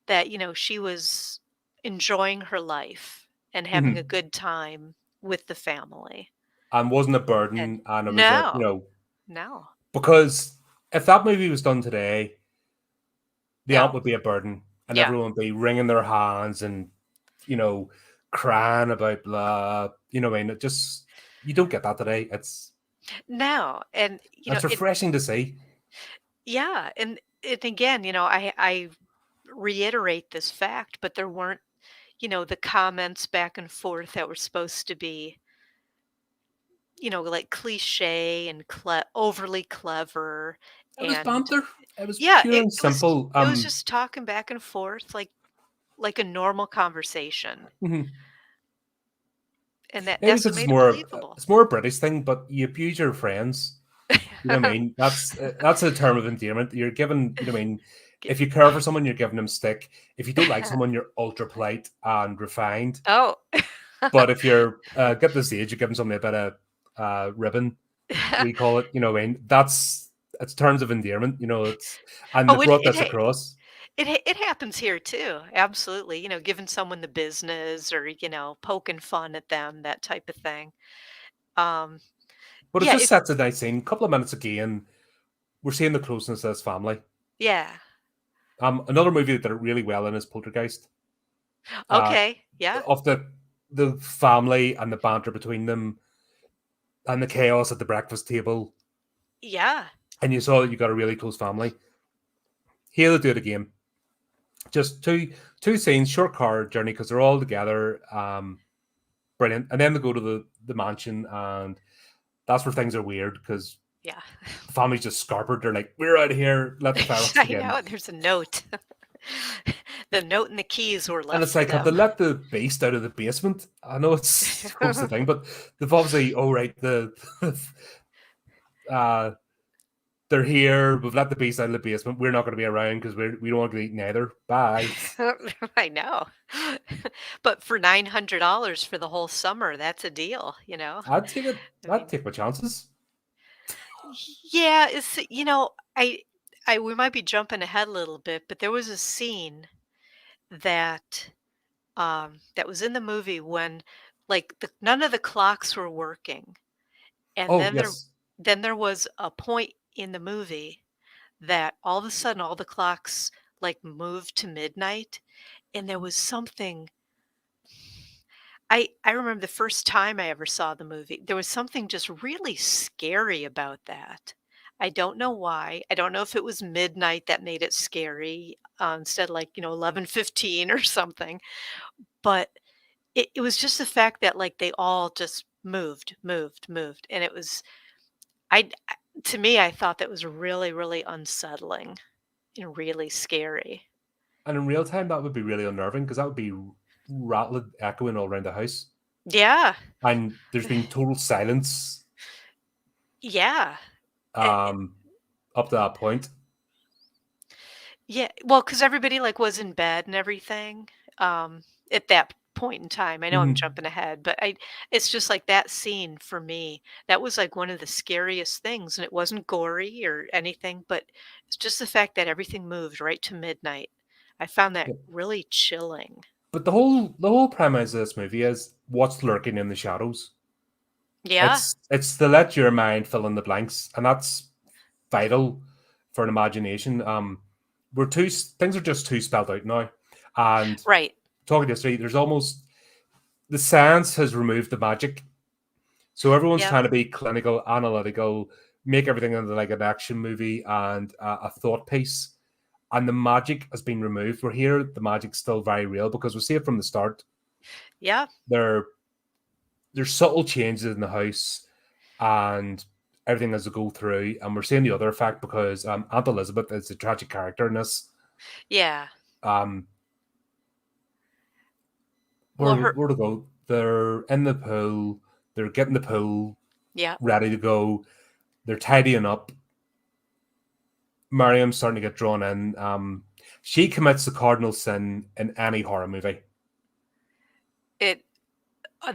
that, she was enjoying her life and having a Mhm. good time with the family. And wasn't a And burden, and it was no, no. because if that movie was done today, the aunt No. would be a burden, and Yeah. everyone would be wringing their hands and you know crying about blah. What I mean, it just you don't get that today. No. And It's it refreshing to see. yeah, and again, I reiterate this fact, but there weren't, the comments back and forth that were supposed to be, like cliche and overly clever. It was And banter. It was yeah, pure and simple. it was just talking back and forth like a normal conversation. Mhm. And Maybe that's because what it's made it more believable. it's more a British thing, but you abuse your friends. You know what I mean? That's a term of endearment. You're given, you know what I mean? Get- If you care for someone, you're giving them stick. If you don't like someone, you're ultra polite and refined. Oh. But if you're get this age, you're giving somebody a bit of ribbon, we call it. You know what I mean? It's terms of endearment. It's and they Oh, brought this across. it happens here too. Absolutely. Giving someone the business or, poking fun at them, that type of thing. Um, But it yeah, just sets a nice scene. A couple of minutes again, we're seeing the closeness of this family. yeah. Another movie that did it really well in is Poltergeist. Uh, Okay. Yeah. of the family and the banter between them and the chaos at the breakfast table, Yeah. and you saw that you got a really close family. Here they do it again. Just two scenes, short car journey because they're all together. Brilliant. And then they go to the mansion, and that's where things are weird because Yeah. the family's just scarpered. They're like, "We're out of here. Let the fireworks I begin." know. There's a note. The note and the keys were And left it's for like, have they them. let the beast out of the basement? I know it's supposed to thing, but they've obviously, oh right, uh, they're here. We've let the beast out of the basement. We're not going to be around because we don't want to get eaten either. Bye. I know. But for $900 for the whole summer, that's a deal, I'd take it. I I'd mean, take my chances. yeah, I we might be jumping ahead a little bit, but there was a scene that that was in the movie when like none of the clocks were working, and Oh yes. then there was a point in the movie that all of a sudden all the clocks like moved to midnight, and there was something. I remember the first time I ever saw the movie, there was something just really scary about that. I don't know why. I don't know if it was midnight that made it scary, instead of like, 11:15 or something, but it was just the fact that, like, they all just moved, moved, moved, and it was I to me, I thought that was really, really unsettling and really scary. And in real time, that would be really unnerving because that would be rattling, echoing all around the house, Yeah. and there's been total silence Yeah. um, up to that point. Yeah, well, because everybody, like, was in bed and everything, at that point in time. I know I'm Mhm. jumping ahead, but it's just like that scene for me, that was, like, one of the scariest things, and it wasn't gory or anything, but it's just the fact that everything moved right to midnight. I found that Yeah. really chilling. But the whole premise of this movie is what's lurking in the shadows. Yeah, It's to let your mind fill in the blanks, and that's vital for an imagination. We're too things are just too spelled out now, and right. talking to history, there's almost the science has removed the magic, so everyone's Yep, trying to be clinical, analytical, make everything into like an action movie and a thought piece, and the magic has been removed. We're here, the magic's still very real because we see it from the start. yeah, There, there's subtle changes in the house and everything as we go through. And we're seeing the other effect because Aunt Elizabeth is a tragic character in this. yeah. Um, Well, where to go? They're in the pool. They're getting the pool yeah, ready to go. They're tidying up. Miriam's starting to get drawn in. She commits the cardinal sin in any horror movie. it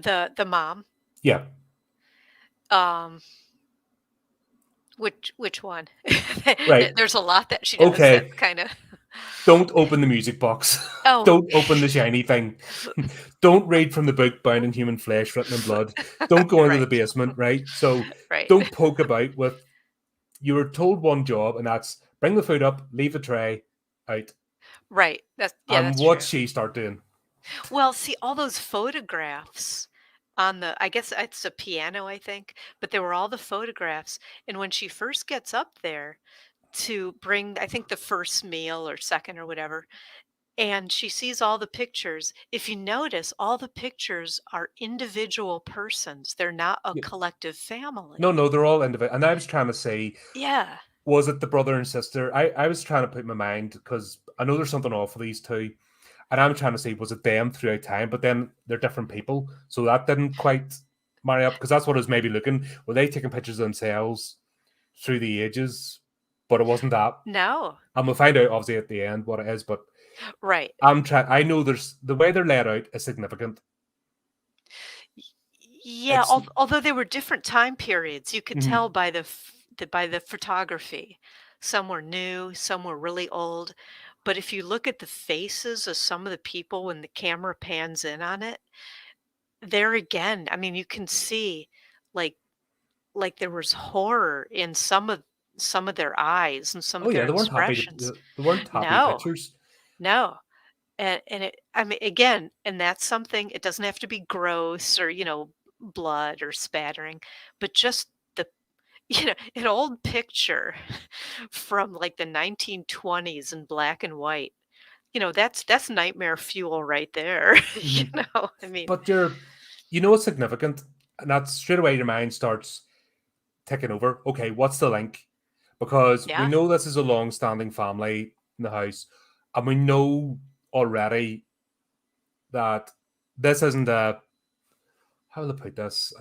the mom, Yeah, um which one? right. There's a lot that she does Okay. that's kinda Don't open the music box. Oh, Don't open the shiny thing. Don't read from the book Bound in Human Flesh, Written in Blood. Don't go into the right, basement, right? So right, don't poke about with. You were told one job, and that's bring the food up, leave the tray out. right, And that's what's true. she start doing? Well, see, all those photographs on the I guess it's a piano, I think, but there were all the photographs, and when she first gets up there to bring, I think, the first meal or second or whatever, and she sees all the pictures, if you notice, all the pictures are individual persons, they're not a Yeah. collective No, family. no, they're all individual. And I was trying to say, Yeah. was it the brother and sister? I was trying to put my mind because I know there's something off with these two. And I'm trying to say, was it them throughout time? But then they're different people. So that didn't quite marry up because that's what I was maybe looking. Were they taking pictures of themselves through the ages? But it wasn't that. No. And we'll find out obviously at the end what it is. But Right. I'm trying, I know there's the way they're laid out is significant. Y Yeah, It's although there were different time periods, you could tell mhm. by by the photography. Some were new, some were really old, but if you look at the faces of some of the people when the camera pans in on it, there again, I mean, you can see, like there was horror in some of their eyes and some Oh of yeah, their they weren't happy expressions. they weren't happy No, pictures. no. And it I mean, again, and that's something, it doesn't have to be gross or, blood or spattering, but just the an old picture from, like, the 1920s in black and white, that's nightmare fuel right there, Mhm. I mean, But you know it's significant, and that's straight away your mind starts ticking over. Okay, what's the link? Because we yeah. know this is a long-standing family in the house, and we know already that this isn't a how will I put this?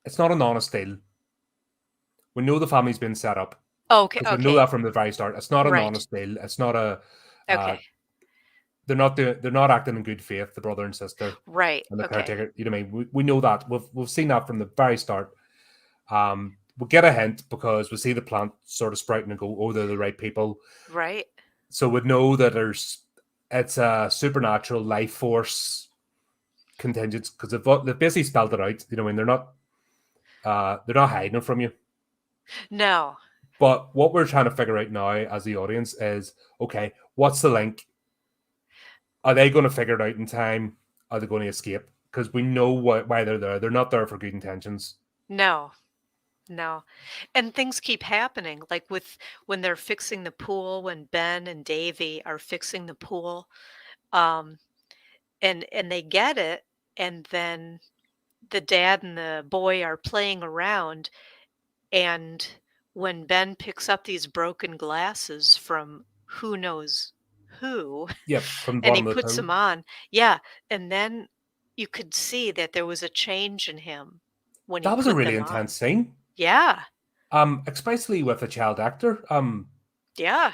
It's not an honest deal. We know the family's been set up Okay, because we know okay. that from the very start. It's not an Right. honest deal. It's not a. Uh, Okay. they're not acting in good faith. The brother and sister Right. and the Okay. caretaker. You know what I mean? We know that. We've seen that from the very start. We get a hint because we see the plant sort of sprouting and go, oh, they're the right people. Right. So we'd know that it's a supernatural life force contingent because they've basically spelled it out. You know, when they're not hiding it from you. No. But what we're trying to figure out now as the audience is okay, what's the link? Are they going to figure it out in time? Are they going to escape? Because we know why they're there. They're not there for good intentions. No. No. And things keep happening, like with when they're fixing the pool, when Ben and Davy are fixing the pool, um, and they get it, and then the dad and the boy are playing around, and when Ben picks up these broken glasses from who knows who, Yep, from the and he bottom of the puts pool. them on, yeah, and then you could see that there was a change in him when he That was a put really them on. intense scene. Yeah. Especially with a child actor. Yeah.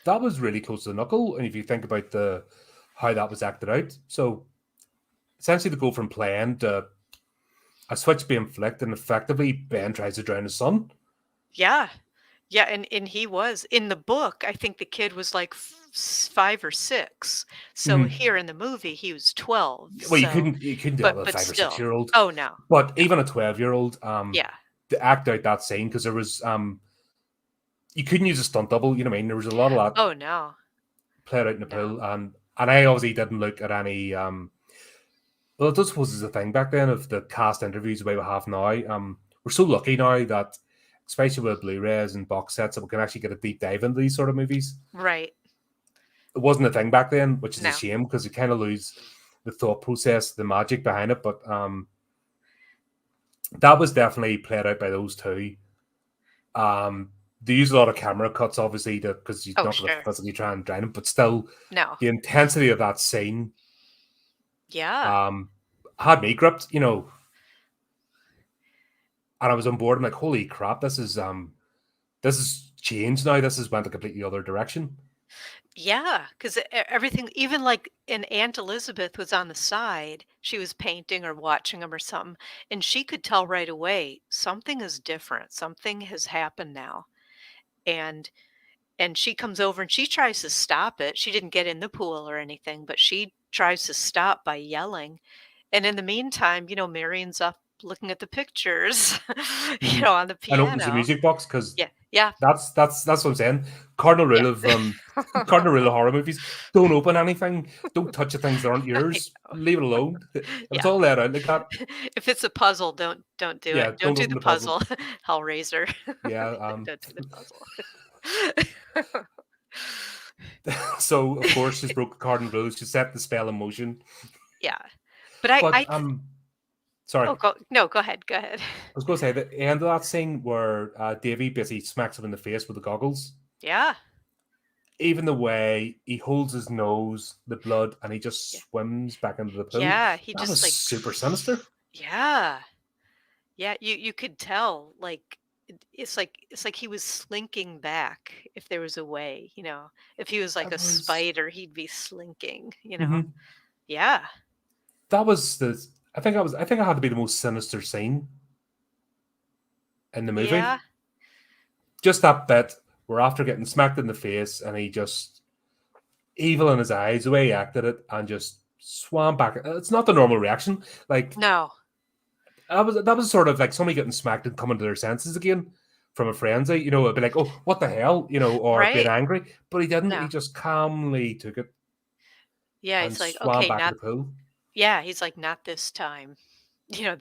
That was really close to the knuckle. And if you think about the how that was acted out, so essentially to go from playing to a switch being flicked, and effectively Ben tries to drown his son. Yeah. Yeah, and he was in the book, I think the kid was like 5 or 6. So Mm-hmm. here in the movie, he was 12. Well, So, you couldn't do that with a but 5 or 6 still. year old, Oh, no. but No. even a 12-year old, Yeah. to act out that scene, because there was you couldn't use a stunt double. You know what I mean? There was a lot of that Oh, no. played out in the No. pool, and I obviously didn't look at any. Well, it does suppose is a thing back then of the cast interviews the way we have now. We're so lucky now that, especially with Blu-rays and box sets, that we can actually get a deep dive into these sort of movies. Right. It wasn't a thing back then, which is a No. shame because you kind of lose the thought process, the magic behind it. But that was definitely played out by those two. They use a lot of camera cuts, obviously, because you're Oh, not going to sure. physically try and drown them, but still, No. the intensity of that scene Yeah. had me gripped, and I was on board. I'm like, holy crap, this is changed now. This has went a completely other direction. Yeah, 'cause everything, even like and Aunt Elizabeth was on the side, she was painting or watching him or something, and she could tell right away, something is different, something has happened now, and she comes over and she tries to stop it. She didn't get in the pool or anything, but she tries to stop by yelling, and in the meantime, Marion's up looking at the pictures, Hmm. on the And opens the piano. music box because Yeah, yeah, that's what I'm saying. Cardinal yeah. rule of cardinal rule of horror movies: don't open anything, don't touch the things that aren't I yours, know. leave it alone. If it's Yeah. all let out like that, If it's a puzzle, don't do yeah, it. Don't don't do open the the puzzle. puzzle, Hellraiser. Yeah. Don't do the puzzle. So of course she's broke the cardinal rule. She set the spell in motion. Yeah. But I But I th sorry, oh, go no, go ahead, go ahead. I was going to say the end of that scene where Davy basically smacks him in the face with the goggles. Yeah. Even the way he holds his nose, the blood, and he Yeah. just swims back into the pool. Yeah, he That just, was like super sinister. yeah. Yeah, you could tell, like, it's like he was slinking back if there was a way, If he was like It a was. spider, he'd be slinking. Mhm. Yeah. That was the. I think I was. I think it had to be the most sinister scene in the movie. Yeah. Just that bit where after getting smacked in the face, and he just evil in his eyes, the way he acted it, and just swam back. It's not the normal reaction. Like No. that was sort of like somebody getting smacked and coming to their senses again from a frenzy. It'd be like, oh, what the hell, or being Right. angry. But he didn't. He No. just calmly took it Yeah, and he's like, swam "Okay, back in not." the pool. Yeah, he's like, "Not this time."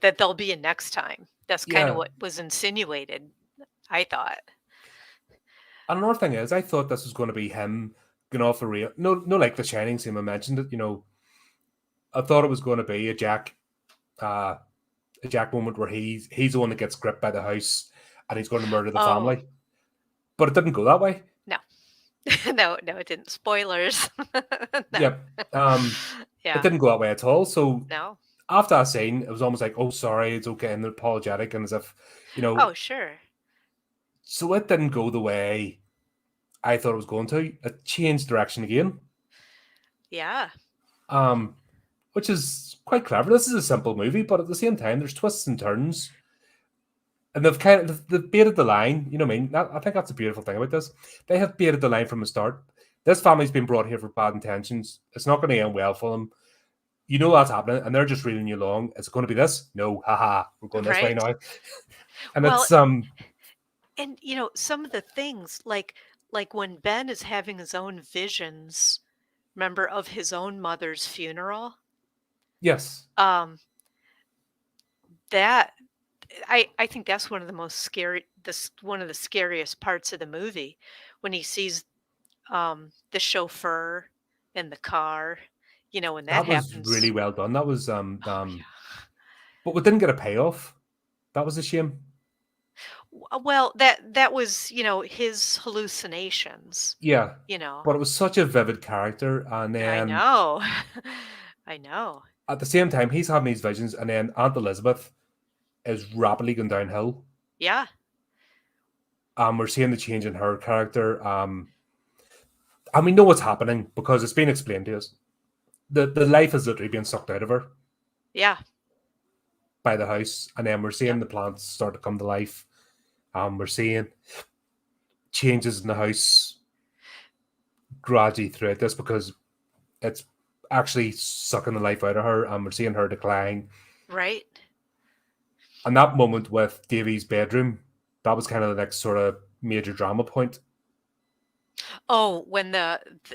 That there'll be a next time. That's kinda Yeah. what was insinuated, I thought. And another thing is, I thought this was going to be him going off a real. No, no, like the Shining scene I mentioned it. I thought it was going to be uh, a Jack moment where he's the one that gets gripped by the house and he's going to murder the Oh, family. But it didn't go that way. no. No, no, it didn't. Spoilers. No. Yep. It Yeah. didn't go that way at all. So No. after that scene, it was almost like, oh, sorry, it's okay, and apologetic, and as if, you know, Oh, sure. so it didn't go the way I thought it was going to. It changed direction again, Yeah. um, which is quite clever. This is a simple movie, but at the same time, there's twists and turns, and they've baited the line. You know what I mean? I think that's a beautiful thing about this. They have baited the line from the start. This family's been brought here for bad intentions. It's not going to end well for them. You know that's happening, and they're just reading you along. It's going to be this. No, haha, we're going this way Right? now, and Well, it's and, some of the things, like when Ben is having his own visions, remember, of his own mother's funeral? yes, Um, that I think that's one of the most one of the scariest parts of the movie when he sees the chauffeur in the car, when that that was happens. really well done. That was Oh yeah. but we didn't get a payoff. That was a shame. Well, that was, his hallucinations, Yeah, you know. but it was such a vivid character, and I then know. I know. at the same time, he's having these visions, and then Aunt Elizabeth is rapidly going downhill, Yeah. We're seeing the change in her character. And we know what's happening because it's been explained to us. The life is literally being sucked out of her. Yeah. By the house, and then we're seeing Yep. the plants start to come to life. We're seeing changes in the house gradually throughout this because it's actually sucking the life out of her, and we're seeing her decline. Right. And that moment with Davy's bedroom, that was kind of the next sort of major drama point. Oh, when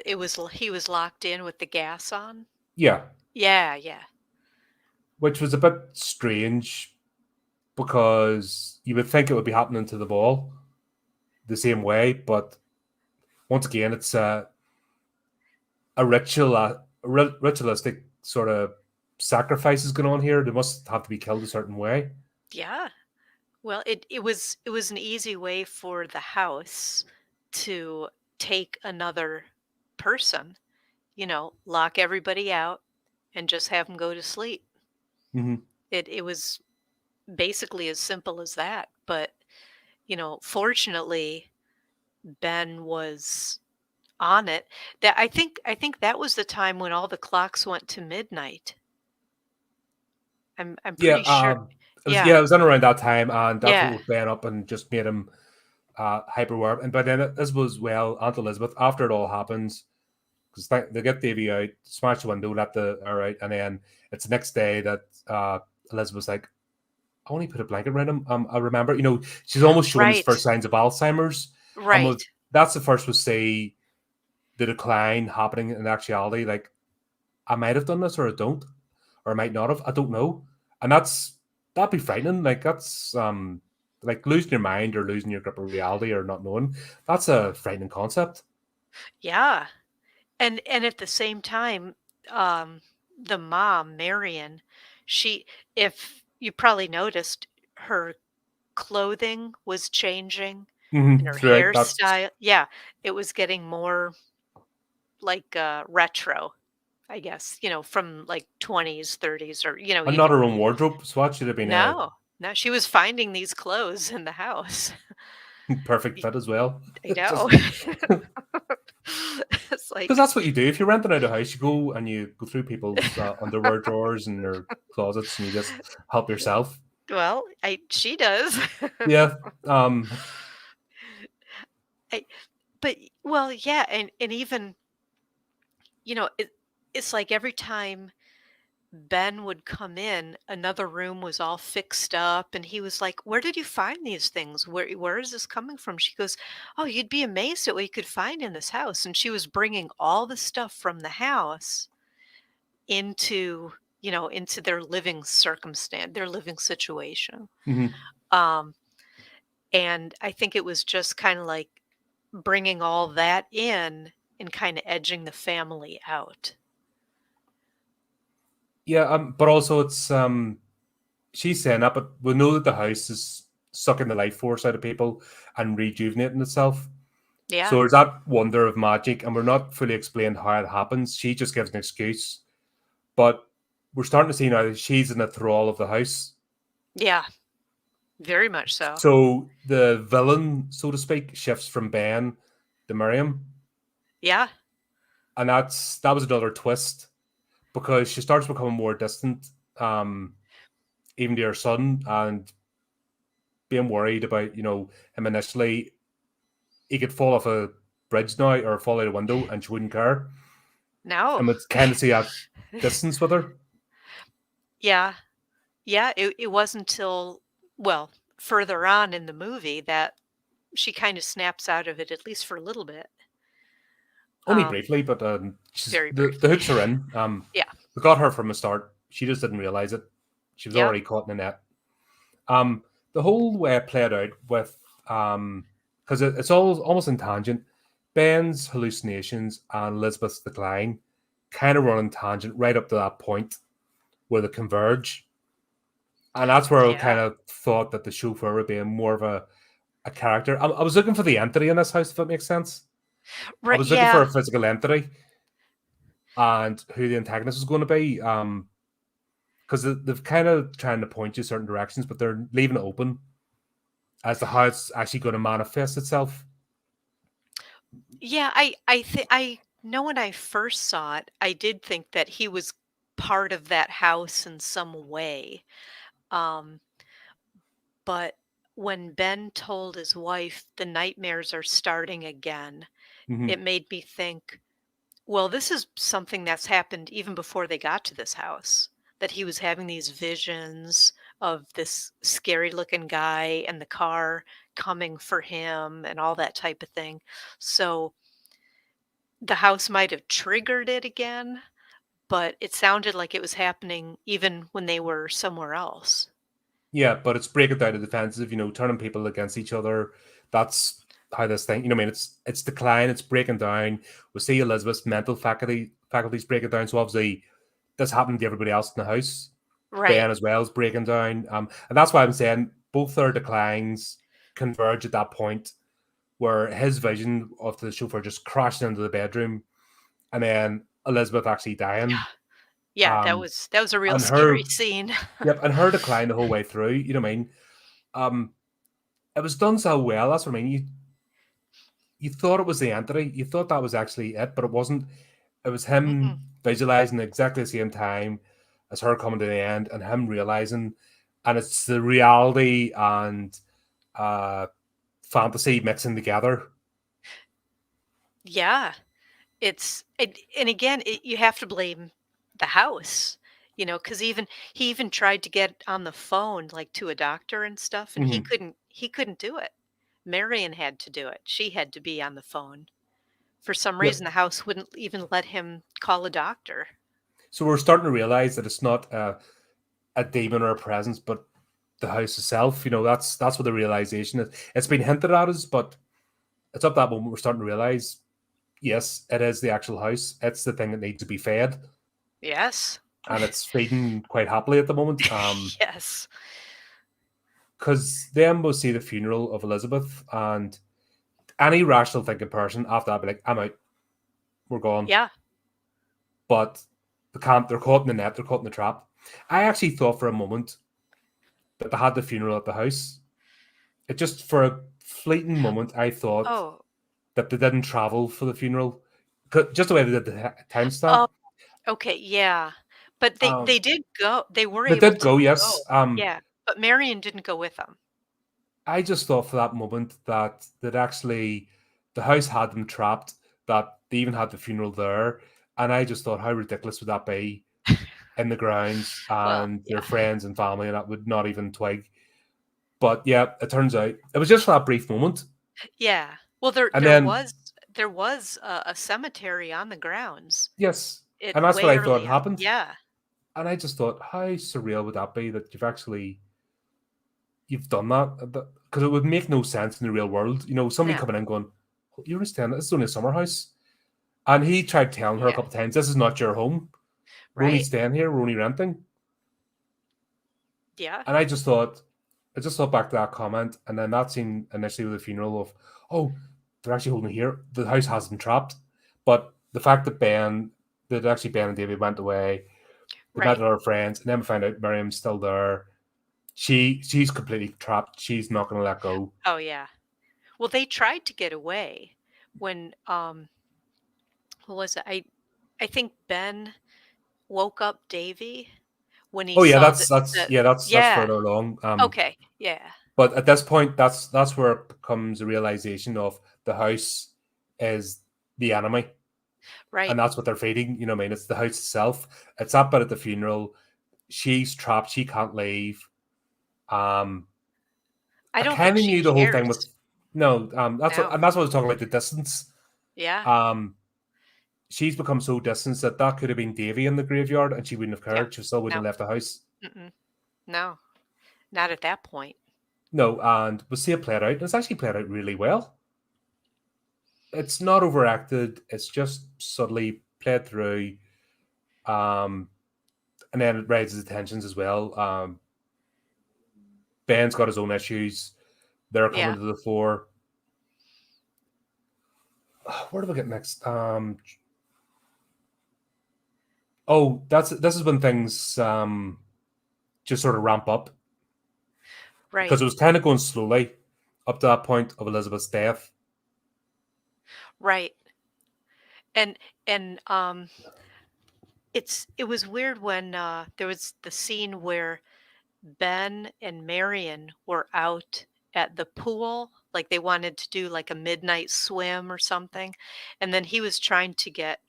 he was locked in with the gas on? Yeah. Yeah, yeah. Which was a bit strange because you would think it would be happening to the ball the same way, but once again, it's a ritualistic sort of sacrifices going on here. They must have to be killed a certain way. Yeah. Well, it was an easy way for the house to take another person, lock everybody out and just have them go to sleep. Mm-hmm. It was basically as simple as that, but, fortunately, Ben was on it. That I think that was the time when all the clocks went to midnight. I'm Yeah, pretty sure. it Yeah. was in around that time, and that's what Yeah. woke Ben up and just made him hyperwarp. And by then, this was Aunt Elizabeth. After it all happens, because they get Davy out, smash the window, let the air out, and then it's the next day that Elizabeth's like, I only put a blanket around him. I remember, she's almost showing his first Right. signs of Alzheimer's. Right. That's the first we see the decline happening in actuality. Like, I might have done this or I don't, or I might not have. I don't know. And that'd be frightening. Like that's like losing your mind or losing your grip of reality or not knowing. That's a frightening concept. Yeah. And at the same time, um, the mom, Marion, she if you probably noticed, her clothing was changing and her Throughout that's hairstyle. Yeah, it was getting more like, retro, I guess, from, like, 20s, 30s, or, you not could. her own wardrobe swatch should have been a No, no, she was finding these clothes in the house. perfect Y fit as well. I know. Just It's because like, that's what you do if you're renting out a house. You go and you go through people's underwear drawers and their closets, and you just help yourself. well, she does. Yeah. I but well, yeah, and even, it's like every time Ben would come in, another room was all fixed up, and he was like, "Where did you find these things? Where is this coming from?" She goes, "Oh, you'd be amazed at what you could find in this house." And she was bringing all the stuff from the house into, into their living circumstance, their living situation. mhm. Um, and I think it was just kind of like bringing all that in and kind of edging the family out. Yeah, but also it's she's saying that, but we know that the house is sucking the life force out of people and rejuvenating itself. Yeah, So there's that wonder of magic, and we're not fully explained how it happens. She just gives an excuse, but we're starting to see now that she's in the thrall of the house. yeah, very much so. So the villain, so to speak, shifts from Ben to Miriam, Yeah, and that was another twist because she starts becoming more distant, even to her son, and being worried about him initially. He could fall off a bridge now or fall out a window, and she wouldn't care. no. And would kind of see that distance with her. Yeah, yeah, it wasn't till, well, further on in the movie that she kinda snaps out of it, at least for a little bit. Only Um, briefly, but she's very the briefly. hooks are in. Yeah, We got her from the start. She just didn't realize it. She was yep, already caught in the net. The whole way it played out with because it's all almost in tangent. Ben's hallucinations and Elizabeth's decline kind of run in tangent right up to that point where they converge. And that's where I yeah. kind of thought that the chauffeur would be more of a character. I was looking for the entity in this house, if that makes sense. I Right, was looking for yeah, a physical entity and who the antagonist was going to be. Because they've kind of trying to point you certain directions, but they're leaving it open. as to how it's actually going to manifest itself. Yeah, I know when I first saw it, I did think that he was part of that house in some way. Um, but when Ben told his wife the nightmares are starting again, Mm-hmm. it made me think, well, this is something that's happened even before they got to this house. That he was having these visions of this scary looking guy and the car coming for him and all that type of thing. So the house might have triggered it again, but it sounded like it was happening even when they were somewhere else. Yeah, but it's breaking down the defensive, turning people against each other. That's how this thing, I mean, it's decline, it's breaking down. We see Elizabeth's mental faculties breaking down. So obviously this happened to everybody else in the house. Right. Ben as well is breaking down. And that's why I'm saying both their declines converge at that point where his vision of the chauffeur just crashing into the bedroom and then Elizabeth actually dying. Yeah, that Um, was that was a real and scary her, scene. yep, and her decline the whole way through. You know what I mean? Um, it was done so well. That's what I mean. You thought it was the entity. You thought that was actually it, but it wasn't. It was Mm-mm. him visualizing at exactly the same time as her coming to the end, and him realizing, and it's the reality and uh, fantasy mixing together. Yeah. And again, you have to blame the house, because he even tried to get on the phone, like, to a doctor and stuff, and he Mhm. couldn't do it. Marion had to do it. She had to be on the phone. For some reason, Yep. the house wouldn't even let him call a doctor. So we're starting to realize that it's not a demon or a presence, but the house itself. That's what the realization is. It's been hinted at us, but it's up that moment we're starting to realize, yes, it is the actual house. It's the thing that needs to be fed, Yes. and it's feeding quite happily at the moment. Yes. Because then we'll see the funeral of Elizabeth, and any rational thinking person after that be like, "I'm out, we're gone." Yeah. But they can't. They're caught in the net. They're caught in the trap. I actually thought for a moment that they had the funeral at the house. It just for a fleeting moment, I thought Oh. that they didn't travel for the funeral, just the way they did the timestamp. Oh, okay, yeah. But they Um, did go. They were they able did to go, yes. go. Yeah, but Marion didn't go with them. I just thought for that moment that actually the house had them trapped, that they even had the funeral there, and I just thought how ridiculous would that be in the grounds Well, and their yeah. friends and family, and that would not even twig. But yeah, it turns out it was just for that brief moment, Yeah. Well, there and there then was there was a cemetery on the grounds. yes, It and that's what way I thought early on. happened. Yeah. And I just thought, how surreal would that be that you've done that? Because it would make no sense in the real world. Somebody No. coming in going, "You understand? This is only a summer house," and he tried telling her a Yeah. couple of times, "This is not your home. We're only Right? staying here. We're only renting." Yeah. And I just thought back to that comment, and then that scene initially with the funeral of, "Oh, they're actually holding me here. The house has them trapped." But the fact that actually Ben and David went away, they met Right. other friends, and then we find out Miriam's still there. She's completely trapped. She's not going to let go. Oh, yeah. Well, they tried to get away when, what was it? I think Ben woke up Davy when he Oh yeah, saw that's the yeah, that's yeah. further along. Okay. Yeah. But at this point, that's where it comes a realization of the house is the enemy, Right. and that's what they're feeding. I mean, it's the house itself. It's that bit at the funeral. She's trapped. She can't leave. Um, I I don't kind think of she knew the whole thing with cares. no. No. That's what I was talking about, the distance. Yeah. Um, she's become so distant that could have been Davy in the graveyard, and she wouldn't have Yeah. cared. She still wouldn't No. have left the house. Mm-mm. No. Not at that point. No, and we see it played out. And it's actually played out really well. It's not overacted. It's just subtly played through. Um, and then it raises tensions as well. Ben's got his own issues. They're coming Yeah. to the fore. Where do we get next? Oh, this is when things just sort of ramp up because Right. it was kind of going slowly. up to that point of Elizabeth's death. Right. And and it was weird when there was the scene where Ben and Marion were out at the pool, like they wanted to do like a midnight swim or something, and then he was trying to get,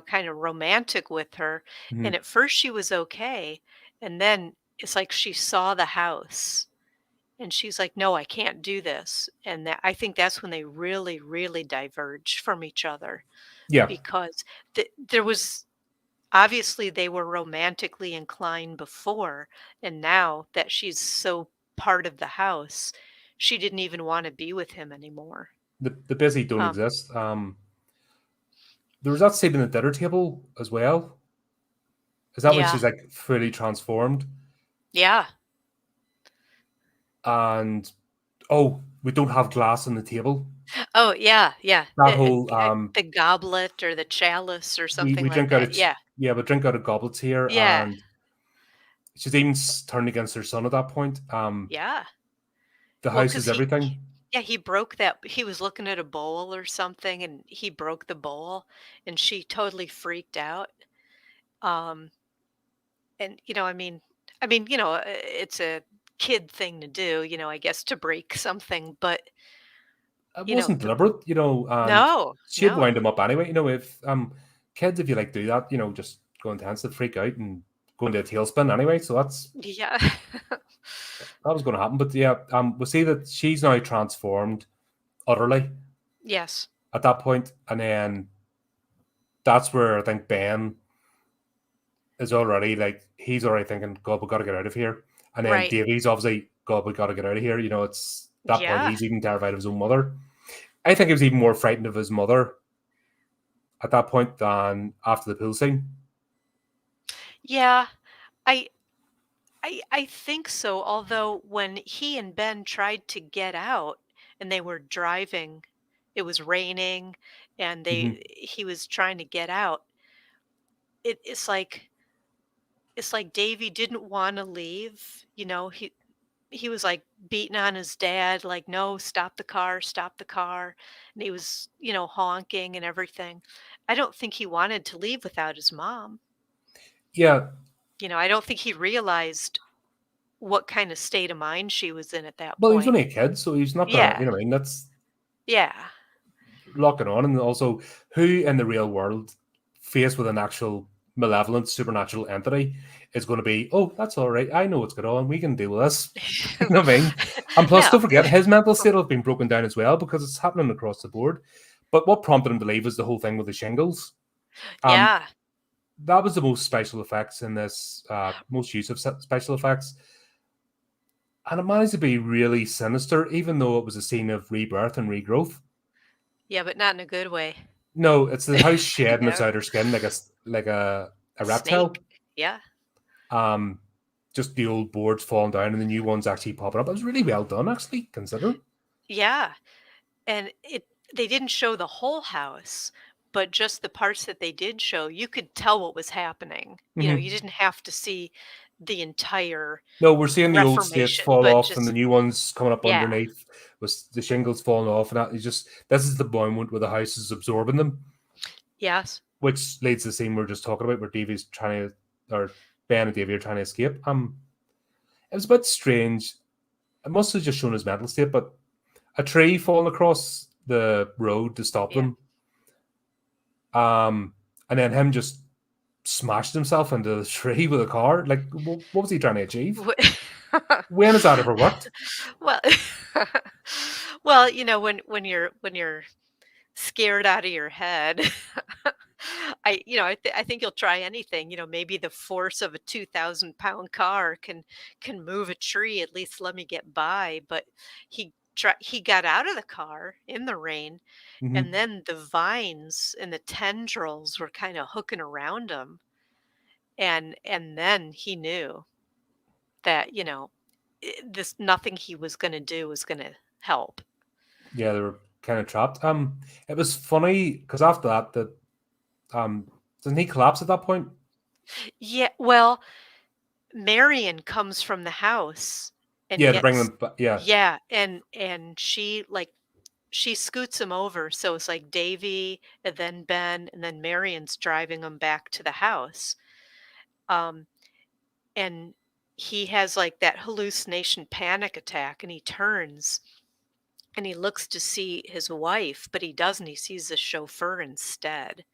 kind of romantic with her, and Mhm. at first she was okay, and then it's like she saw the house, and she's like, "No, I can't do this," and I think that's when they really, really diverged from each other Yeah, because there was obviously, they were romantically inclined before, and now that she's so part of the house, she didn't even wanna be with him anymore. the busy don't Um, exist. There was that scene in the dinner table as well. Is that when yeah, she's like fully transformed? yeah. And oh, we don't have glass on the table. Oh, yeah, yeah. That whole The goblet or the chalice or we something like drink out that. of Yeah, yeah, we drink out of goblets here, yeah, and she's even turned against her son at that point. yeah. The Well, house because is everything. he broke that he was looking at a bowl or something, and he broke the bowl, and she totally freaked out. Um And, it's a kid thing to do, I guess to break something, but, It you know, wasn't the deliberate, and no, she'd no. wind him up anyway. If kids, if you like do that, just go intense, they freak out and go into a tailspin anyway. So Yeah. that was going to happen. But yeah, we see that she's now transformed utterly Yes, at that point, and then that's where I think Ben is already like he's already thinking, God, we got to get out of here. And then right. Davey's obviously, God, we got to get out of here. It's that point Yeah. he's even terrified of his own mother. I think he was even more frightened of his mother at that point than after the pool scene. Yeah. I I think so, although when he and Ben tried to get out and they were driving, it was raining and Mm-hmm. he was trying to get out. It's like Davy didn't wanna leave, he was, like, beating on his dad, like, "No, stop the car," and he was, honking and everything. I don't think he wanted to leave without his mom. Yeah, I don't think he realized what kinda state of mind she was in at that well, he was point. only a kid, so he's not gonna, Yeah, I mean, that's yeah, locking on. And also, who in the real world, faced with an actual malevolent supernatural entity, is going to be, oh, that's all right. I know what's going on. We can deal with this. You know what I mean? And plus, no, don't forget, his mental state has been broken down as well because it's happening across the board. But what prompted him to leave was the whole thing with the shingles. Um, yeah, that was the most special effects in this, most use of special effects. And it managed to be really sinister, even though it was a scene of rebirth and regrowth. yeah, but not in a good way. No, it's the house You shedding its know? outer skin like a Snake. reptile. Yeah. Um, just the old boards falling down and the new ones actually popping up. It was really well done, actually, considering. Yeah. And they didn't show the whole house, but just the parts that they did show, you could tell what was happening. You Hmm. didn't have to see the entire No, we're seeing the old slates reformation, fall but off and the just new ones coming up yeah. underneath with the shingles falling off, and that is just this is the moment where the house is absorbing them, Yes. which leads to the scene we're just talking about where Davey's trying to, or Ben and Davey are trying to escape. It was a bit strange. It must have just shown his mental state, but a tree falling across the road to stop Yeah. them. And then him just smashed himself into the tree with a car. Like, what was he trying to achieve? When has that ever worked? Well, well, when you're scared out of your head, I think you'll try anything. Maybe the force of a 2,000-pound car can move a tree. At least let me get by. But he got out of the car in the rain, and Hmm. then the vines and the tendrils were kind of hooking around him, and then he knew that this nothing he was going to do was going to help. Yeah, they were kind of trapped. It was funny because after that, doesn't he collapse at that point? Yeah, well, Marion comes from the house and Yeah, to yet bring them. Yeah. yeah, and she scoots him over, so it's like Davy, and then Ben, and then Marion's driving him back to the house. Um, and he has like that hallucination panic attack, and he turns and he looks to see his wife, but he doesn't. He sees the chauffeur instead.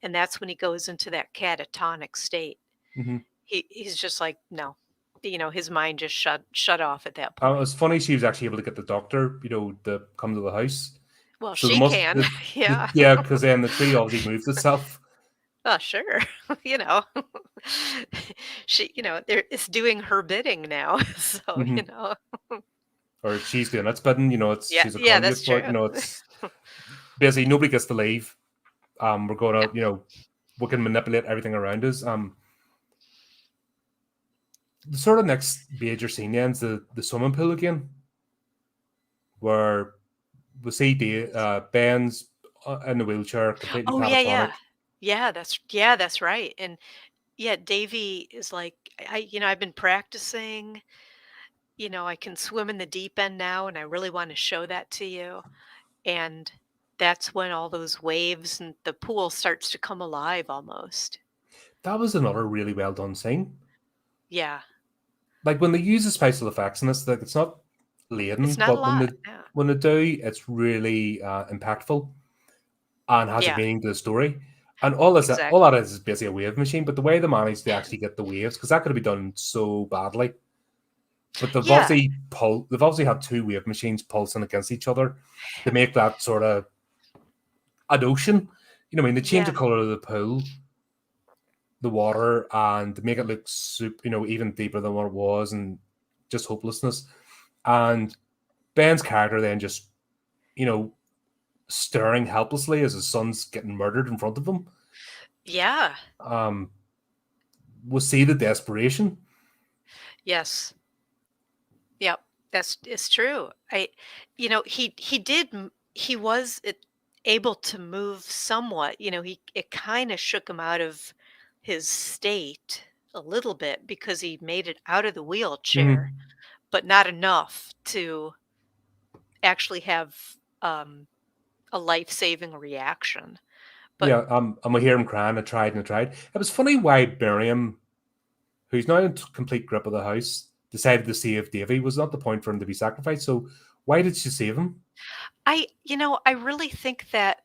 And that's when he goes into that catatonic state. Hmm. He's just like, no. His mind just shut off at that It point. was funny she was actually able to get the doctor, to come to the house. Well, So the she most, can. Yeah. yeah, because then the tree obviously moved itself, Oh, sure. you know. There it's doing her bidding now. So, hmm or she's doing its bidding. It's Yeah, she's a yeah, conduit that's for it. true. It's basically nobody gets to leave. We're Yeah. gonna, we can manipulate everything around us. The sort of next major scene ends the swimming pool again, where we see Ben's in the wheelchair, completely Oh, yeah, yeah. catatonic. Yeah, that's right. And yeah, Davy is like, I've been practicing, I can swim in the deep end now, and I really want to show that to you. And that's when all those waves and the pool starts to come alive almost. That was another really well done scene. Yeah. Like when they use the special effects in this, like it's not It's laden, not a but when lot. they Yeah. when they do, it's really impactful and has a Yeah, meaning to the story. And all that exactly. is basically a wave machine. But the way they managed to actually get the waves, because that could have been done so badly. But Yeah. they've obviously had two wave machines pulsing against each other to make that sort of an ocean. I mean, they change the Yeah. color of the pool, the water, and to make it look even deeper than what it was, and just hopelessness. And Ben's character then just, you know, staring helplessly as his son's getting murdered in front of him. Yeah. Um, we see the desperation. Yes. Yep, it's true. He was able to move somewhat. It kind of shook him out of his state a little bit because he made it out of the wheelchair, Mhm. but not enough to actually have um, a life-saving reaction. But Yeah, and we hear him crying. I tried and I tried. It was funny why Miriam, who's now in complete grip of the house, decided to save Davy. Was not the point for him to be sacrificed. So why did she save him? I really think that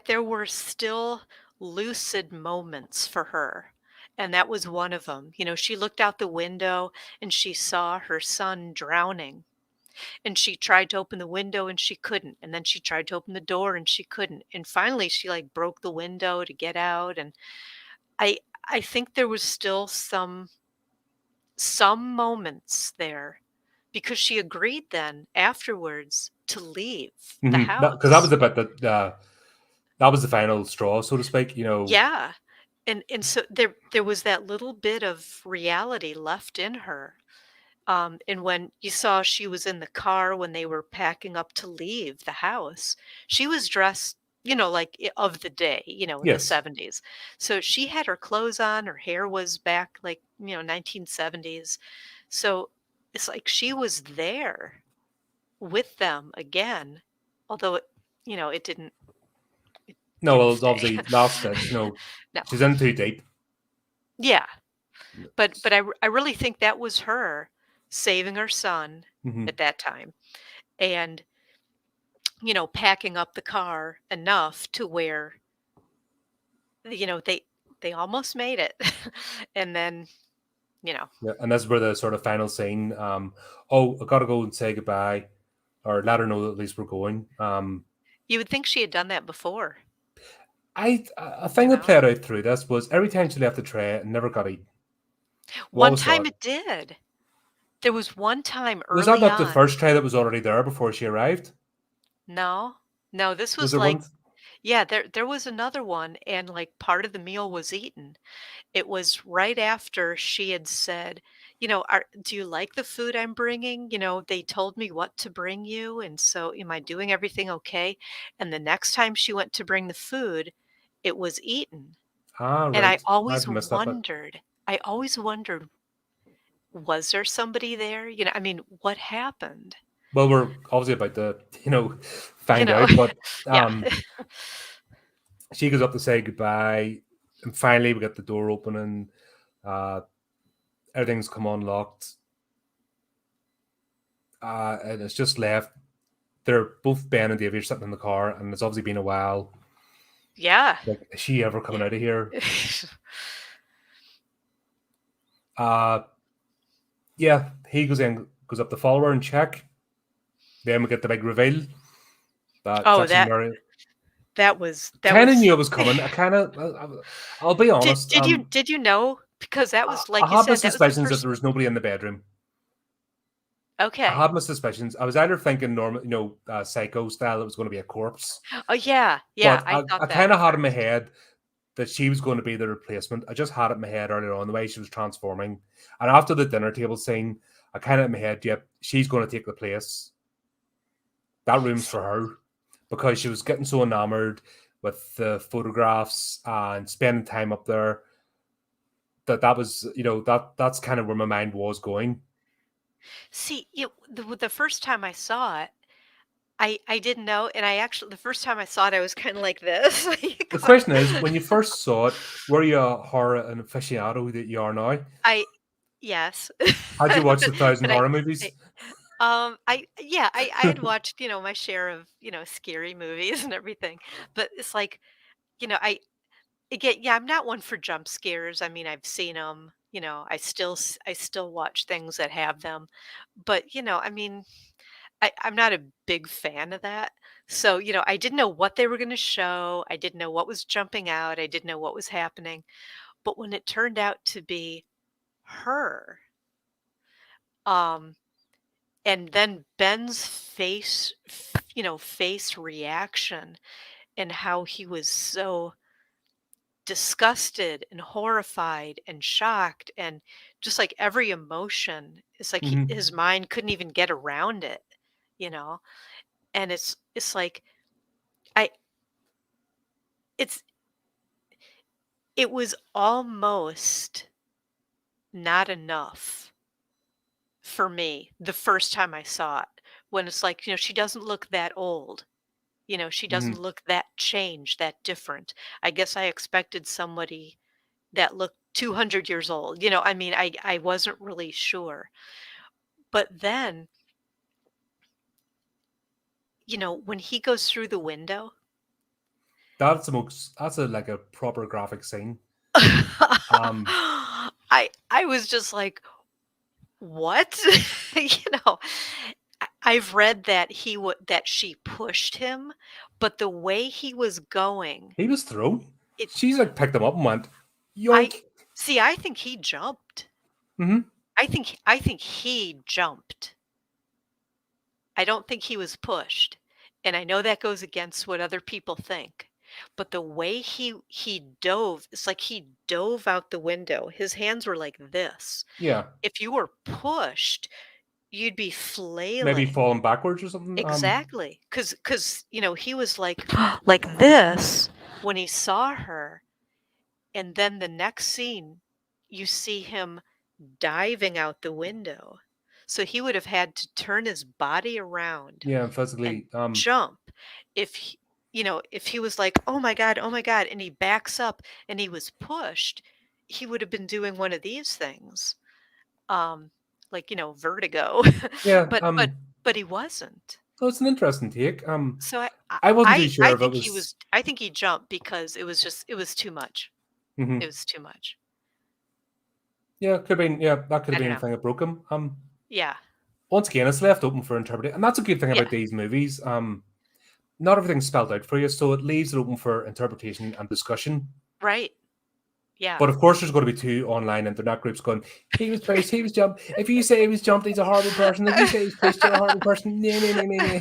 there were still lucid moments for her, and that was one of them. She looked out the window and she saw her son drowning, and she tried to open the window and she couldn't, and then she tried to open the door and she couldn't, and finally she, like, broke the window to get out, and I I think there was still some moments there because she agreed then afterwards to leave the Because that was house. the bit that was the final straw, so to speak. Yeah. And so there was that little bit of reality left in her. And when you saw she was in the car when they were packing up to leave the house, she was dressed, like of the day, in the Yes. 70s. So she had her clothes on, her hair was back like, 1970s. So it's like she was there with them again, although it No, didn't well, it's stay. obviously last stitch. No. She's in too deep. Yeah. But I really think that was her saving her son Mm-hmm. at that time, and, packing up the car enough to where, they almost made it. And then, you know, Yeah, and that's where the sort of final scene. Oh, I gotta go and say goodbye, or let her know that at least we're going. you would think she had done that before, A you thing that know? played out through this was every time she left the tray and never got eaten. What One was time that? it did. There was one time Was that early not the on. first tray that was already there before she arrived? No. No, this Was was there like, one? yeah, there was another one, and, like, part of the meal was eaten. It was right after she had said, "Do you like the food I'm bringing? They told me what to bring you, and so am I doing everything okay?" And the next time she went to bring the food, it was eaten. Ah, And right. I've missed that bit. I always wondered, was there somebody there? I mean, what happened? Well, we're obviously about to, You find know, out, but yeah, she goes up to say goodbye, and finally we get the door open, and everything's come unlocked, and it's just left. They're both Ben and Davey are sitting in the car, and it's obviously been a while. yeah. Like, is she ever coming Yeah. out of here? Uh yeah, he goes up to follow her and check. Then we get the big reveal that it's Oh, actually that Mary. that was that Kind of was knew it was coming. I kind of, I'll be did honest. did you did you know? Because that was, I like you had my said, that was the suspicions that first. there was nobody in the bedroom. I Okay. had my suspicions. I was either thinking normal, psycho style, it was going to be a corpse, Oh, yeah, yeah, but I I thought that kind at of had in my first. head that she was going to be the replacement. I just had it in my head earlier on the way she was transforming, and after the dinner table scene, I kind of in my head, yep, she's going to take the place. That room's See for her because she was getting so enamored with the photographs and spending time up there that was that's kind of where my mind was going. see, the first time I saw it, I didn't know, and I actually the first time I saw it, I was kinda like this, The going question is, when you first saw it, were you a horror an aficionado that you are now? I yes. Had you watched 1,000 But horror I movies? yeah, I had watched, my share of, scary movies and everything, but it's like, I again, yeah, I'm not one for jump scares. I mean, I've seen them. I still watch things that have them, but I mean, I'm not a big fan of that. So I didn't know what they were going to show. I didn't know what was jumping out. I didn't know what was happening. But when it turned out to be her, um, and then Ben's face reaction and how he was so disgusted and horrified and shocked and just like every emotion, it's like Hmm. his mind couldn't even get around it, you know and it's like I it's it was almost not enough for me the first time I saw it, when it's like, she doesn't look that old. She doesn't Hmm. look that changed, that different. I guess I expected somebody that looked 200 years old. I mean, I wasn't really sure. But then, when he goes through the window, That's a like a proper graphic scene. Um, I was just like, "What?" You know, I've read that that she pushed him, but the way he was going, he was thrown. it She's like picked him up and went, I yoink. see, I think he jumped. Hmm. I think he jumped. I don't think he was pushed. And I know that goes against what other people think. But the way he dove, it's like he dove out the window. His hands were like this. Yeah, If you were pushed, you'd be maybe flailing. falling backwards or something. Exactly. Cuz he was like like this when he saw her, and then the next scene you see him diving out the window. So he would have had to turn his body around Yeah, and physically. jump. If he was like, oh my God," and he backs up and he was pushed, he would have been doing one of these things. Um, like, vertigo. Yeah. But he wasn't. So it's an interesting take. So I wasn't too sure if it was. I think he jumped because it was too much. It Mhm. was too much. Yeah, could have been. Yeah, that could I have don't been the know. thing that broke him. Yeah. Once again, it's left open for interpretation, and that's a good thing Yeah. about these movies. Not everything's spelled out for you, so it leaves it open for interpretation and discussion. Right. Yeah. But of course, there's going to be two online internet groups going, he was pushed, he was jumped. If you say he was jumped, he's a horrible person. If you say he's pushed, you're a horrible person. Nah, nah, nah, nah,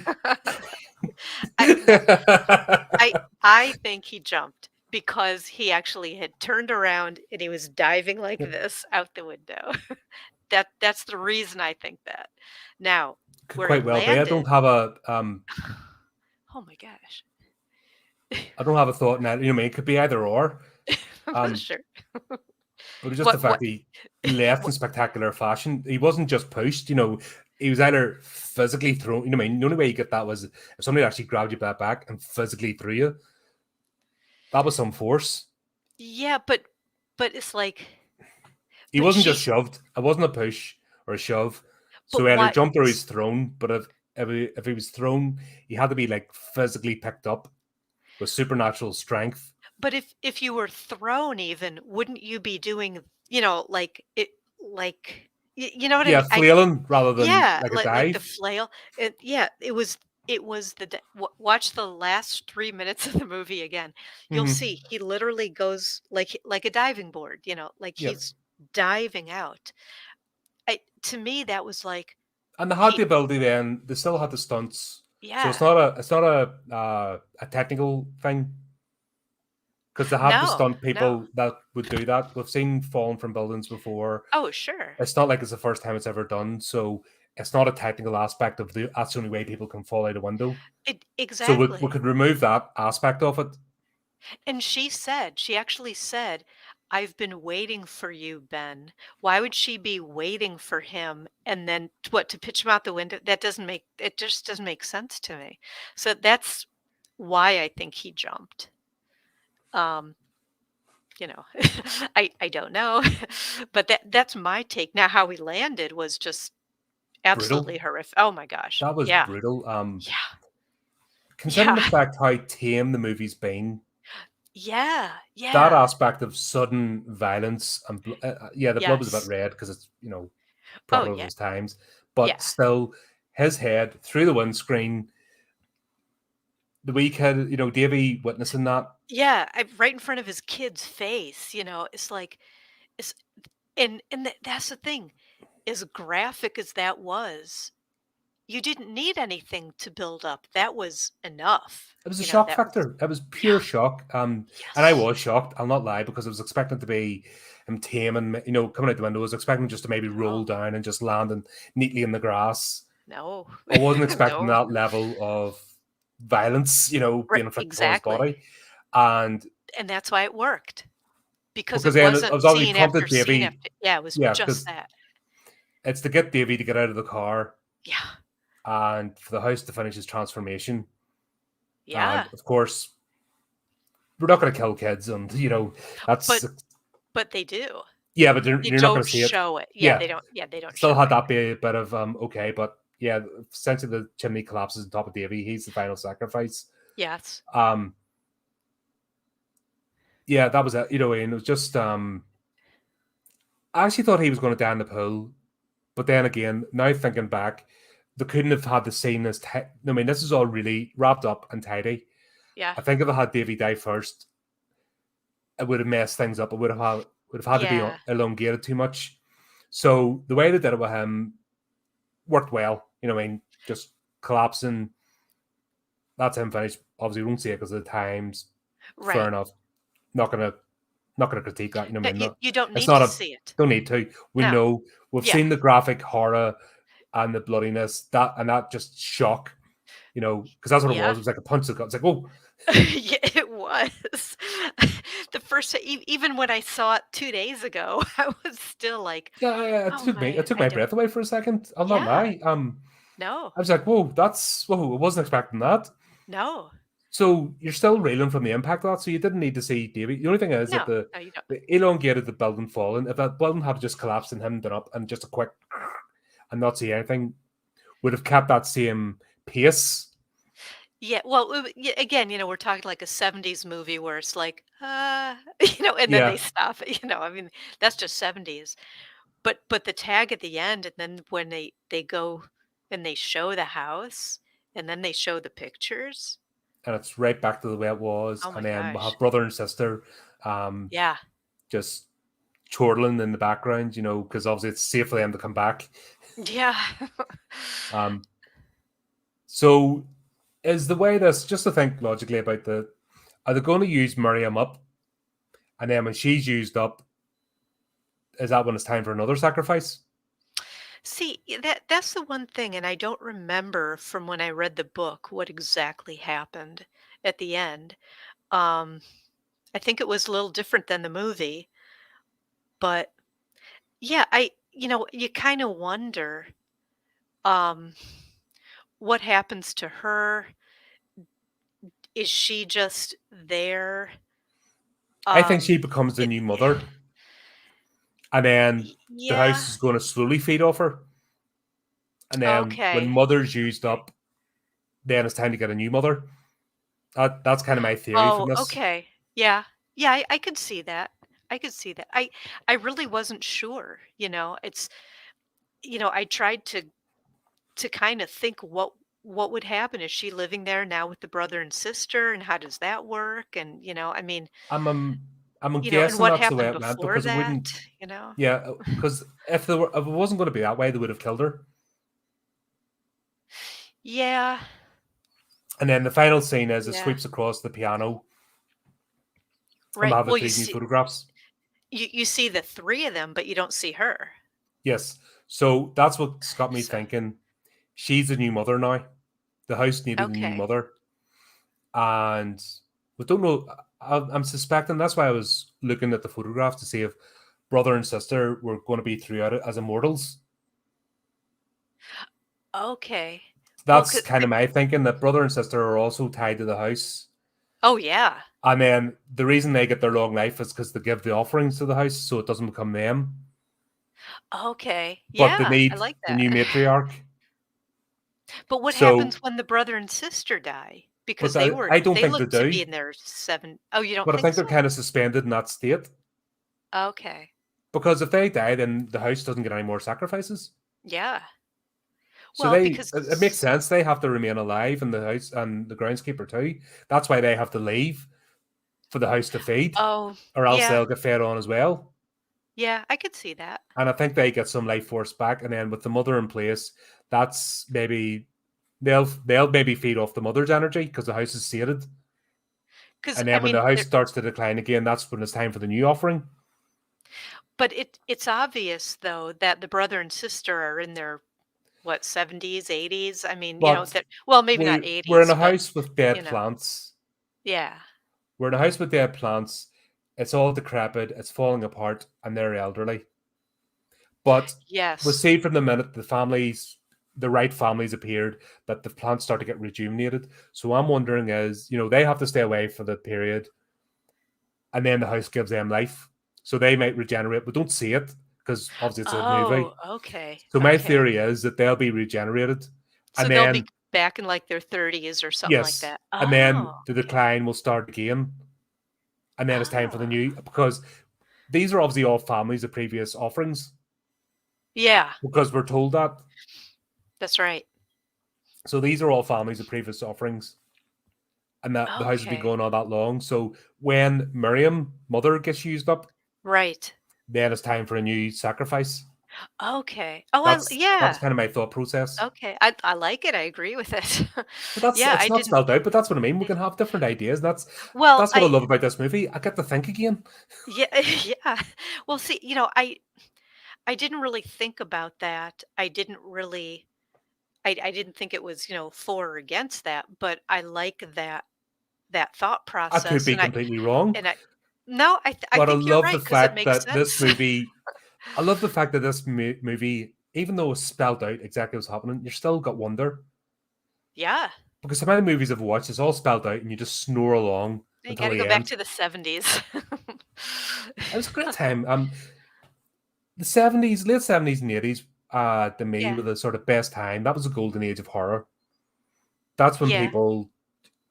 No, nah. I think he jumped because he actually had turned around and he was diving like Yeah, this out the window. That's the reason I think that. Now, could where it quite well be. landed, oh my gosh. I don't have a thought now. You know what I mean? It could be either or. Um, Sure. But it's just the What fact that he left in what spectacular fashion. He wasn't just pushed, he was either physically thrown. I mean, the only way you get that was if somebody actually grabbed you by the back and physically threw you. That was some force. Yeah, but it's like He but wasn't just she shoved. It wasn't a push or a shove. So but he either what jumped or he's thrown. But if he was thrown, he had to be like physically picked up with supernatural strength. but if you were thrown even, wouldn't you be doing, like it like you know what I Yeah, mean? flailing rather than Yeah, like a like the dive. flail. Yeah, it was watch the last 3 minutes of the movie again. You'll Mm-hmm. see he literally goes like a diving board, like Yep. he's diving out. To me that was like And they had the he ability. Then they still had the stunts. So yeah. it's not a technical thing because they have the No, stunt no. people that would do that. We've seen falling from buildings before. Oh, sure. It's not like it's the first time it's ever done. So it's not a technical aspect of that's the only way people can fall out a window. So we Exactly. could remove that aspect of it. And she actually said, "I've been waiting for you, Ben." Why would she be waiting for him and then to pitch him out the window? It just doesn't make sense to me. So that's why I think he jumped. Um, I don't know, but that's my take. Now, how he landed was just Brutal. absolutely horrific. Oh my gosh. That was Yeah. brutal. Yeah. Considering Yeah. the fact how tame the movie's been, Yeah. that Yeah. aspect of sudden violence and yeah, the blood was a bit Yes. red because it's Oh, product of yeah. those times, Yeah. but still, his head through the windscreen, the wee kid, Davy witnessing that. Yeah, right in front of his kid's face, it's like it's and that's the thing, as graphic as that was, you didn't need anything to build up. That was enough. It was a shock That was factor. It was yeah, pure shock. And I yes. was shocked. I'll not lie because I was expecting it to be him tame and coming out the window. I was expecting just to maybe roll No, down and just landing neatly in the grass. no, I wasn't expecting no. that level of violence, Right, being inflicted on his exactly. body. And And that's why it worked, because because it then I wasn't was already scene after prompted scene Davy, after yeah, it was yeah, just because that. it's to get Davy to get out of the car Yeah, and for the house to finish his transformation. And yeah. of course, we're not going to kill kids, and But that's but they do. yeah, but They you're not going don't to see it. show it. Yeah, Yeah, they don't still show had it. that be a bit of okay, but yeah, essentially the chimney collapses on top of Davy. He's the final sacrifice. Yes. Um, yeah, that was it. And it was just I actually thought he was going to die in the pool, but then again, now thinking back, they couldn't have had the scene as. I mean, this is all really wrapped up and tidy. Yeah. I think if I had Davy die first, it would have messed things up. It would have had to be Yeah. elongated too much. So the way they did it with him worked well. I mean, just collapsing. That's him finished. Obviously, we won't see it because of the times. Fair Right. enough. Not gonna critique that. No, I mean, you don't it's need not to a see it. don't need to. We No. know we've Yeah. seen the graphic horror and the bloodiness that just shock. Because that's what it was. Yeah. It was like a punch to the gut. It's like, oh, Yeah, it was. The first even when I saw it 2 days ago, I was still like, yeah, it "Oh took me my it took I my don't." breath away for a second. I'll not Yeah. lie. No. I was like, whoa, I wasn't expecting that. No. So you're still reeling from the impact of that. So you didn't need to see Davy. The only thing is that No. the No, you don't. the elongated the building falling. If that building had just collapsed and him done up and just a quick and not see anything, would have kept that same pace. Yeah, well, yeah, again, we're talking like a '70s movie where it's like, and then they Yeah, stop it, I mean, that's just '70s. But the tag at the end, and then when they go and they show the house, and then they show the pictures. and it's right back to the way it was. Oh And my then we'll gosh. have brother and sister, um, Yeah. just chortling in the background. Because obviously it's safe for them to come back. Yeah. Um, so is the way this just to think logically about are they going to use Miriam up, and then when she's used up, is that when it's time for another sacrifice? See, that's the one thing, and I don't remember from when I read the book what exactly happened at the end. Um, I think it was a little different than the movie, But yeah, you kind of wonder um what happens to her. Is she just there? I think she Um becomes the it new mother, and then the Yeah. house is going to slowly feed off her. And then when Okay. mother's used Okay. up, then it's time to get a new mother. That's kind of my theory from Oh, this. okay. Yeah. Yeah, I could see that. I could see that. I really wasn't sure, It's I tried to kind of think what would happen. Is she living there now with the brother and sister, and how does that work? And I mean, I'm um, I'm and guessing what that's the way happened it went before because it that, wouldn't. you know? Yeah, because if it wasn't going to be that way, they would have killed her. Yeah. And then the final scene is it Yeah. sweeps across the piano, and we Right. have the Well, you three new see photographs. you see the 3 of them, but you don't see her. Yes, so that's what's got me So, thinking. She's a new mother now. The house needed a new okay. mother, and we don't know. I'm suspecting that's why I was looking at the photograph to see if brother and sister were going to be throughout it as immortals. Okay. Well, That's kind of my thinking that brother and sister are also tied to the house. oh, yeah. And then the reason they get their long life is because they give the offerings to the house so it doesn't become them. Okay. But they Yeah, I need like the that. new matriarch. But what So, happens when the brother and sister die? Because but I don't they think they look to do. be in their 7. Oh, you don't But I think think they're so? kind of suspended in that state. Okay. Because if they die, then the house doesn't get any more sacrifices. Yeah. So Well, it makes because sense. They have to remain alive in the house and the groundskeeper too. That's why they have to leave for the house to feed, oh, or else yeah. they'll get fed on as well. Yeah, I could see that. And I think they get some life force back. And then with the mother in place, that's maybe they'll maybe feed off the mother's energy because the house is sated. Because And I then when the mean, house there starts to decline again, that's when it's time for the new offering. but it's obvious, though, that the brother and sister are in their, what, 70s, 80s? I mean, But that well, maybe not we're in 80s, a but, house with dead you know plants. yeah. We're in a house with dead plants. It's all decrepit. It's falling apart, and they're elderly. But we Yes. see from the minute the right families appeared, that the plants start to get rejuvenated. So I'm wondering is, they have to stay away for the period, and then the house gives them life. So they might regenerate. We don't see it because obviously it's a Oh, movie. okay, So my okay. theory is that they'll be regenerated. So And they'll be then, back in, like, their 30s or something like yes, that. and then Oh, the okay. decline will start again. And then it's time for the Oh. new, because these are obviously all families of previous offerings, Yeah, because we're told that. that's right. So these are all families of previous offerings, and that the house has been Okay. going on that long. So when Miriam, mother, gets used up, Right. then it's time for a new sacrifice. Okay. Oh, That's yeah. kind of my thought process. Okay. I like it, I agree with it. But that's Yeah, it's I not didn't spelled out, but that's what I mean. We yeah. can have different ideas. Well, That's what I love about this movie. I get to think again. yeah, yeah. Well, see, I didn't really think about that. I didn't think it was, for or against that, but I like that thought I could process, be completely wrong, and I no, I but think you're right because it makes sense. I love the fact that this movie, even though it's spelled out exactly what's happening, you still got wonder. Yeah. Because so many movies I've watched, it's all spelled out and you just snore along You until gotta the go back end. to the 70s. It was a great time. The 70s, late 70s and 80s, to me, Yeah. were the sort of best time. That was the golden age of horror. That's when Yeah. people,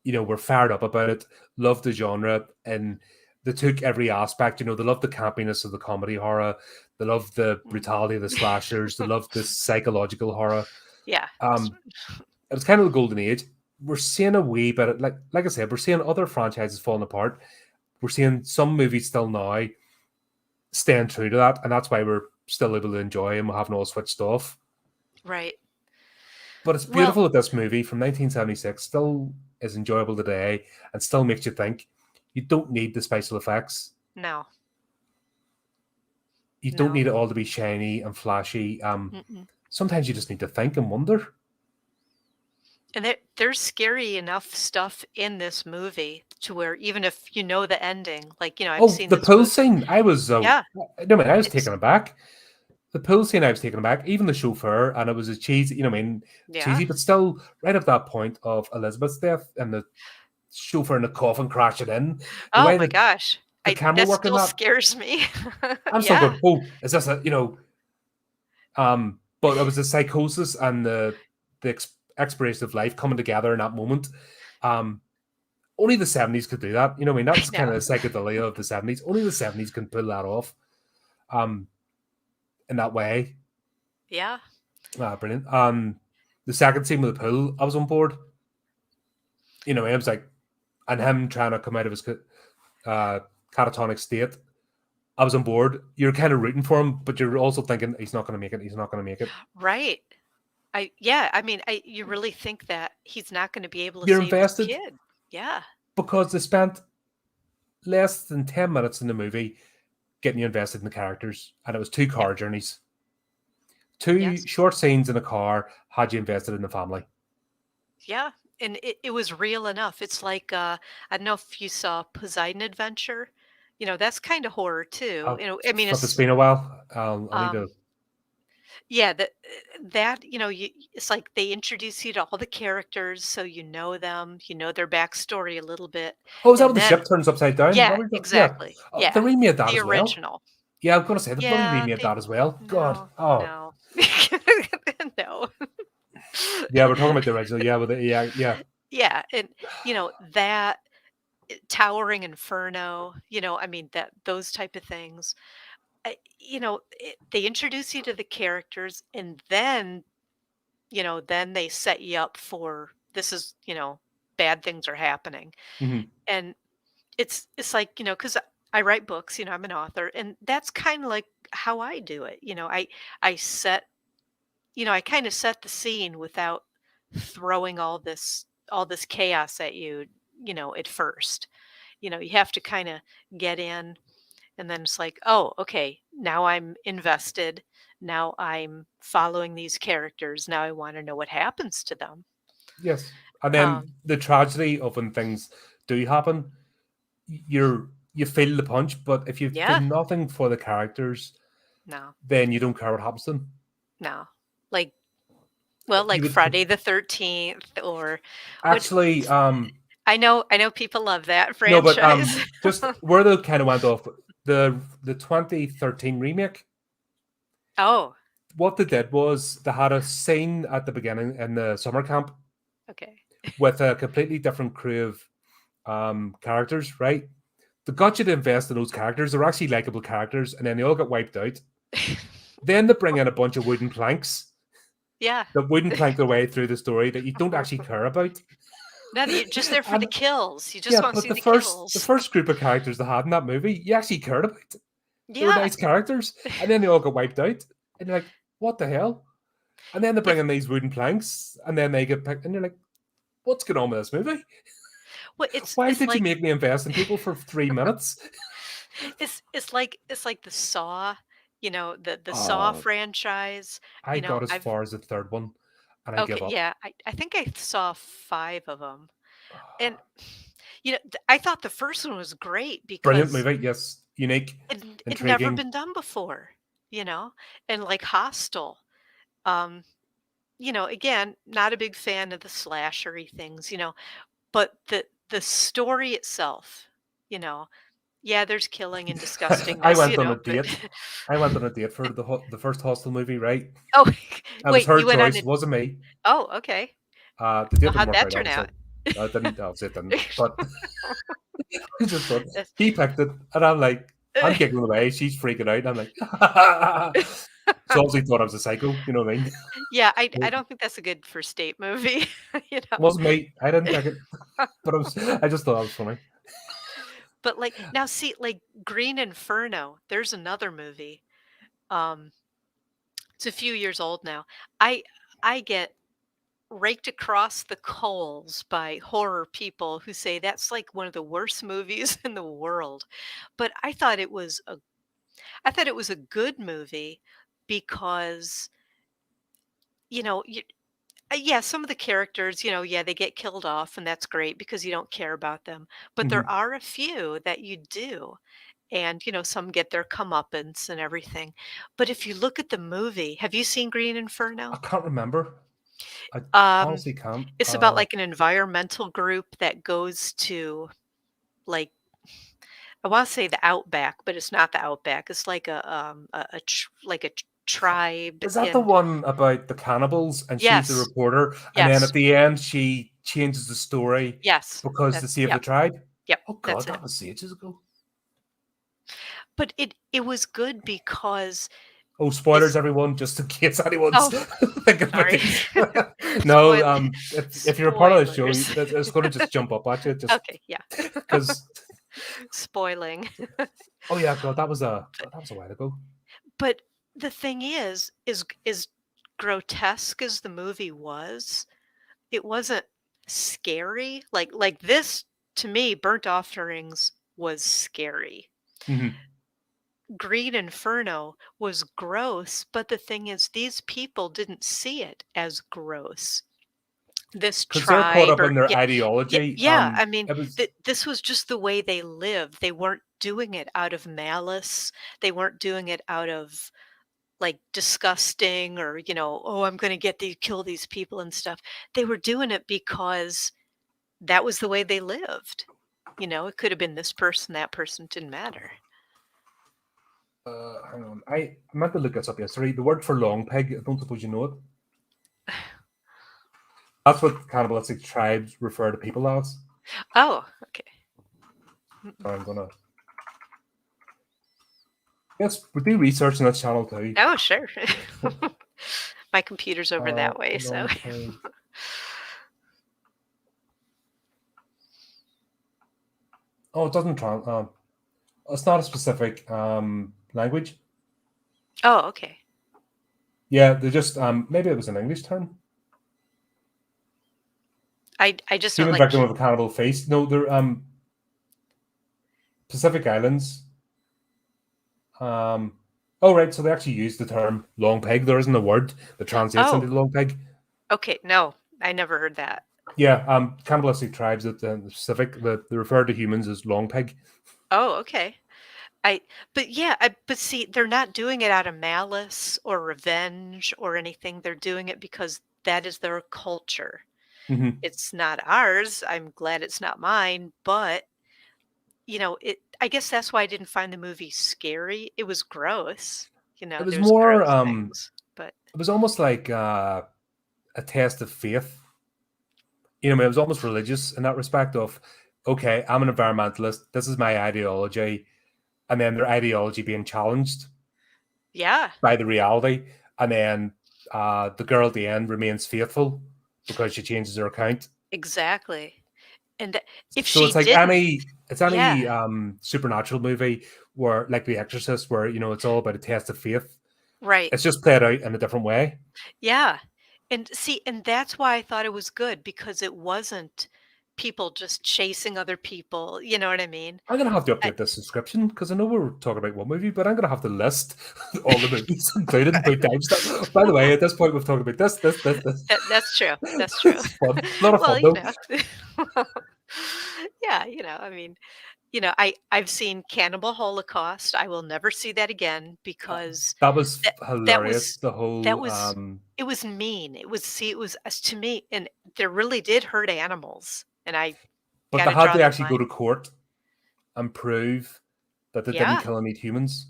were fired up about it, loved the genre, and they took every aspect. They loved the campiness of the comedy horror, they loved the Mhm. brutality of the slashers, they loved the psychological horror. Yeah. That's Um, it was kind of the golden age. We're seeing a wee bit of, like I said, we're seeing other franchises falling apart. We're seeing some movies still now staying true to that, and that's why we're still able to enjoy them. We haven't all switched off. right. But it's Well, beautiful that this movie from 1976 still is enjoyable today and still makes you think. You don't need the special effects. no. You don't No. need it all to be shiny and flashy. Mm-mm. Sometimes you just need to think and wonder. And there's scary enough stuff in this movie to where even if you know the ending, like, I've Oh, seen the this pool movie. scene, I was, Yeah, no, man, I was it's taken aback. The pool scene, I was taken aback. Even the chauffeur, and it was a cheesy, what I mean, yeah. cheesy, but still, right at that point of Elizabeth's death and the chauffeur in the coffin crashing in, the Oh way my that gosh. the I camera That work in still that, scares me. I'm still Yeah. going, oh, is this but it was the psychosis and the expiration of life coming together in that moment. Um, only the 70s could do that. I mean, I that's kind know. of the psychedelia of the 70s. Only the 70s can pull that off um, in that way. Yeah. Brilliant. The second scene with the pool, I was on board. It was like, and him trying to come out of his uh, catatonic state. I was on board. You're kind of rooting for him, but you're also thinking he's not going to make it. He's not going to make it. Right. Yeah, I mean, you really think that he's not gonna be able to You're save his invested kid. Yeah. because they spent less than 10 minutes in the movie getting you invested in the characters, and it was two Yep. car journeys. Two Yes. short scenes in a car had you invested in the family. Yeah, and it was real enough. It's like, I don't know if you saw Poseidon Adventure, that's kinda horror too, I mean, Flip, it's it's, been a while. I need um to. yeah, that, it's like they introduce you to all the characters so you know them, you know their backstory a little bit, Oh, is that when and the then ship turns upside down? Is that yeah, what yeah. exactly, They yeah, remade that the as well. original. Yeah, I'm gonna say the bloody Yeah, remade they that as well. God. no, Oh, no. No. yeah, we're talking about the original. Yeah, with the yeah, yeah. Yeah, and, that Towering Inferno, I mean, that those type of things. They introduce you to the characters, and then they set you up for this is, bad things are happening. Hmm. And it's like, because I write books, I'm an author, and that's kind of like how I do it. I set, I kind of set the scene without throwing all this chaos at you, at first. You have to kind of get in. And then it's like, "Oh, okay, now I'm invested. Now I'm following these characters. Now I wanna know what happens to them." Yes, and then Um, the tragedy of when things do happen, you feel the punch. But if you feel yeah, nothing for the characters, no, then you don't care what happens to them. no. Like well, You like would Friday the 13th or what actually, I know people love that no, but franchise. just where they kind of went off the 2013 remake. Oh, What they did was they had a scene at the beginning in the summer camp okay. with a completely different crew of characters, right? They got you to invest in those characters. They're actually likable characters, and then they all get wiped out. Then they bring in a bunch of wooden planks Yeah. that wouldn't plank their way through the story that you don't actually care about. No, you're just there for the And kills. You just yeah, wanna but see the the first the kills. first group of characters they had in that movie, you actually cared about. They were Yeah. nice characters, and then they all got wiped out, and you're like, what the hell? And then they Yeah, bring in these wooden planks, and then they get picked, and you're like, what's going on with this movie? well, it's Why it's did you like make me invest in people for 3 minutes? it's like the Saw, the Saw Oh, franchise. I got as I've far as the third one, and I okay, give up. yeah, I think I saw 5 of them, and I thought the first one was great Brilliant because movie, yes, unique, it'd never intriguing. been done before, you know, and like Hostel. Um, again, not a big fan of the slashery things, but the story itself, you know, yeah, there's killing and I disgustingness, went on a but date. I went on a date for the first Hostel movie, right? oh, It was wait, her you went on choice, a wasn't me. oh, okay. The date Well, didn't how'd work that out, turn obviously. out? Didn't, obviously it didn't. But I just thought That's he picked it, and I'm like, I'm giggling away. She's freaking out. I'm like, so obviously thought I was a psycho. You know what I mean? yeah, I don't think that's a good first date movie, you know? Wasn't me. I didn't pick it, but I just thought it was funny. But, like, now see, like, Green Inferno, there's another movie, um, it's a few years old now. I I get raked across the coals by horror people who say that's, like, one of the worst movies in the world, but I thought it was a good movie because, you know, Yeah, some of the characters, yeah, they get killed off, and that's great because you don't care about them. But there Mhm. are a few that you do. And, some get their comeuppance and everything. But if you look at the movie, have you seen Green I Inferno? can't remember. I Um, honestly can't. it's about like an environmental group that goes to like I want to say the outback, but it's not the outback. It's like like a tribe Is that the in. one about the cannibals and she's the Yes, reporter, and then yes, at the end she changes the story yes. because to That's save the yep, tribe? yep. Oh god, That's it. that was ages ago. But it was good because Oh, spoilers, it's everyone, just in case anyone's oh thinking about sorry these. No, spoil if you're a part of the show, spoilers. it's going to just jump up at you, just Okay, yeah. because. Spoiling. Oh yeah, God, that was a while ago. But the thing is grotesque as the movie was, it wasn't scary. Like this to me, Burnt Offerings was scary. Mhm. Green Inferno was gross, but the thing is these people didn't see it as gross. This 'Cause they're caught tribe up or in their yeah, yeah, ideology. yeah, I mean, It was this was just the way they lived. They weren't doing it out of malice. They weren't doing it out of like disgusting or oh, I'm going to kill these people and stuff. They were doing it because that was the way they lived. It could have been this person, that person, didn't matter. hang on. I meant to look this up yesterday. The word for long peg, I don't suppose you know it. That's what cannibalistic tribes refer to people as. Oh, okay. So I'm gonna. Yes, we do research on that channel too. Oh, sure. My computer's over that way, so Long peg. Oh, it doesn't it's not a specific language. oh, okay. Yeah, they just maybe it was an English term. I just don't Human like victim of a cannibal feast. No, they're Pacific Islands. Oh right, so they actually use the term long peg. There isn't a word that translates into oh, long peg. okay, no, I never heard that. Yeah, cannibalistic tribes that the Pacific that they refer to humans as long peg. Oh, okay. I but yeah, but see, they're not doing it out of malice or revenge or anything. They're doing it because that is their culture. Hmm. It's not ours. I'm glad it's not mine, but I guess that's why I didn't find the movie scary. It was gross. It was There's more gross things, but it was almost like a test of faith. I mean, it was almost religious in that respect of, okay, I'm an environmentalist. This is my ideology, and then their ideology being challenged yeah, by the reality, and then the girl at the end remains faithful because she changes her account. exactly. And if So she it's like didn't, any yeah, supernatural movie where, like The Exorcist, where it's all about a test of faith. right. It's just played out in a different way. Yeah. And see, and that's why I thought it was good because it wasn't people just chasing other people, you know what I mean? I'm gonna have to I update this subscription because I know we're talking about one movie, but I'm gonna have to list all the movies included and put timestamp. By the way, at this point, we've talked about this. that's true. That's true. It's fun. A lot of Well, fun though. yeah, I mean, I've seen Cannibal Holocaust. I will never see that again because That was that that hilarious. was The that whole was it was mean. It was as to me, and they really did hurt animals, and I but got they to had draw to the actually go line. to court and prove that they didn't Yeah, kill and eat humans.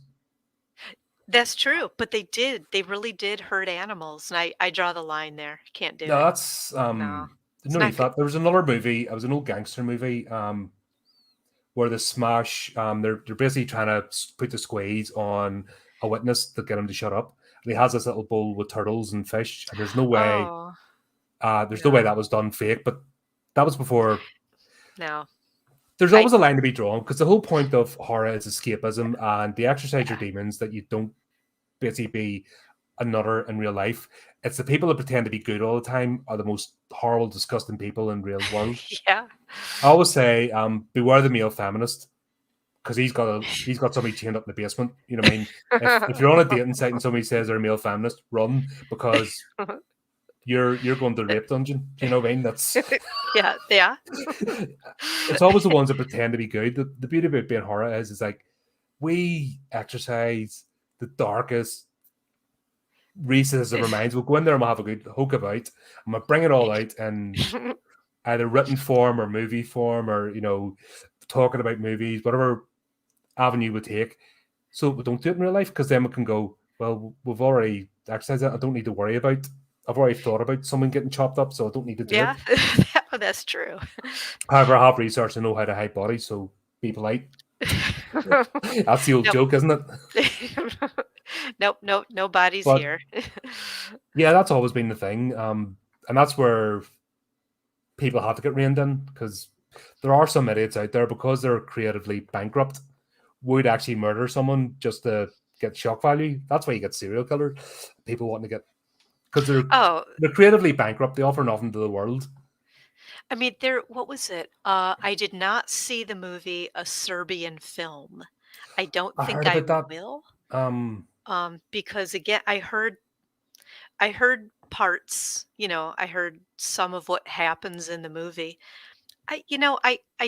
that's true. But they did. They really did hurt animals, and I draw the line there. Can't do No, it. that's No, it's no need not for good. that. There was another movie. It was an old gangster movie. Where the smash they're basically trying to put the squeeze on a witness to get him to shut up, and he has this little bowl with turtles and fish, and Oh there's no way no, that was done fake, but that was before. no. There's I always a line to be drawn because the whole point of horror is escapism, and the exercise your yeah demons that you don't basically be another in real life. It's the people that pretend to be good all the time are the most horrible, disgusting people in the real world. yeah. I always say, beware the male feminist because he's got somebody chained up in the basement. You know what I mean? If you're on a dating site and somebody says they're a male feminist, run because you're going to the rape dungeon. You know what I mean? That's Yeah, yeah. it's always the ones that pretend to be good. The beauty about being horror is like we exercise the darkest recesses of our minds. We'll go in there and we'll have a good hook about, and we'll bring it all out in either written form or movie form, or talking about movies, whatever avenue we take. So we don't do it in real life, because then we can go, well, we've already exercised it. I don't need to worry about. I've already thought about someone getting chopped up, so I don't need to do Yeah, it. that's true. However, I have researched and know how to hide bodies, so be polite. That's the old Nope. joke, isn't it? Nope, no bodies But here. yeah, that's always been the thing. And that's where people have to get reined in, because there are some idiots out there, because they're creatively bankrupt, would actually murder someone just to get shock value. That's why you get serial killers. People wanting to get, because they're creatively bankrupt. They offer nothing to the world. I mean, what was it? I did not see the movie A Serbian Film. I don't I think heard I about will. that. Because again, I heard parts, I heard some of what happens in the movie. I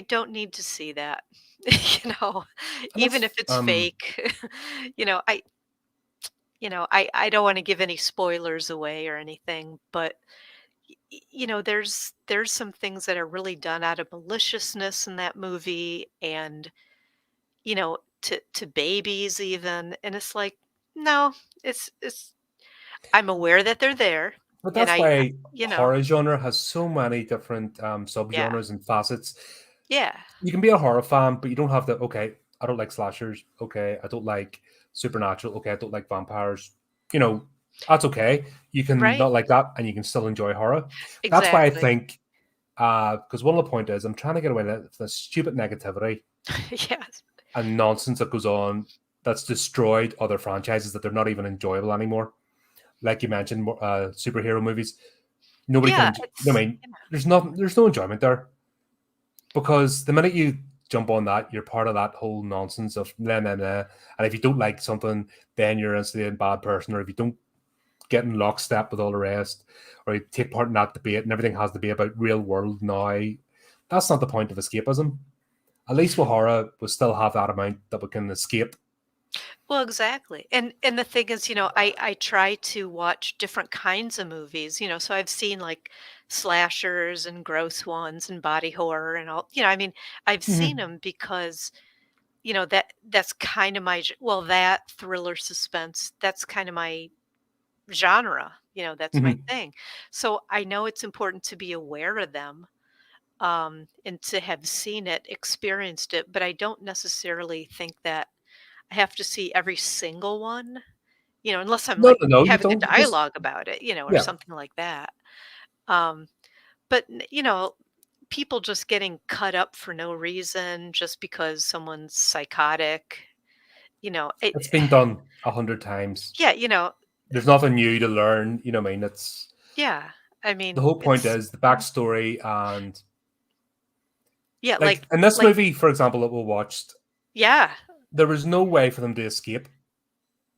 don't need to see that. And Even that's if it's fake. you know, I I don't want to give any spoilers away or anything, but there's some things that are really done out of maliciousness in that movie, and to babies even, and it's like, no, it's I'm aware that they're there, But and that's I why you know horror genre has so many different yeah, subgenres and facets. yeah, You can be a horror fan, but you don't have to. Okay, I don't like slashers. Okay, I don't like supernatural. Okay, I don't like vampires. You know, that's okay. You can right, not like that, and you can still enjoy horror. That's why I exactly. think, because one of the point is, I'm trying to get away from the stupid negativity Yes, and nonsense that goes on that's destroyed other franchises, that they're not even enjoyable anymore. Like you mentioned, superhero movies. Nobody can. yeah, I mean, there's no enjoyment there, because the minute you jump on that, you're part of that whole nonsense of nah nah nah. And if you don't like something, then you're instantly a bad person. Or if you don't get in lockstep with all the rest, or you take part in that debate, and everything has to be about real world now, that's not the point of escapism. At least with horror, we still have that amount that we can escape. well, exactly, and the thing is, I try to watch different kinds of movies, so I've seen like slashers and gross ones and body horror and all, I mean, I've seen Mm-hmm. them because that's kind of well, that thriller suspense, that's kind of my genre, that's my Mm-hmm. thing. So I know it's important to be aware of them, and to have seen it, experienced it, but I don't necessarily think that I have to see every single one, unless I'm No, like no, no, you having a don't. You just dialogue about it, or yeah. something like that. Um, but people just getting cut up for no reason just because someone's psychotic, it, It's been done 100 times. yeah, There's nothing new to learn. You know what I mean? It's yeah. I the mean, whole point it's is the backstory, and yeah, like in this like movie, for example, that we watched, yeah, there was no way for them to escape,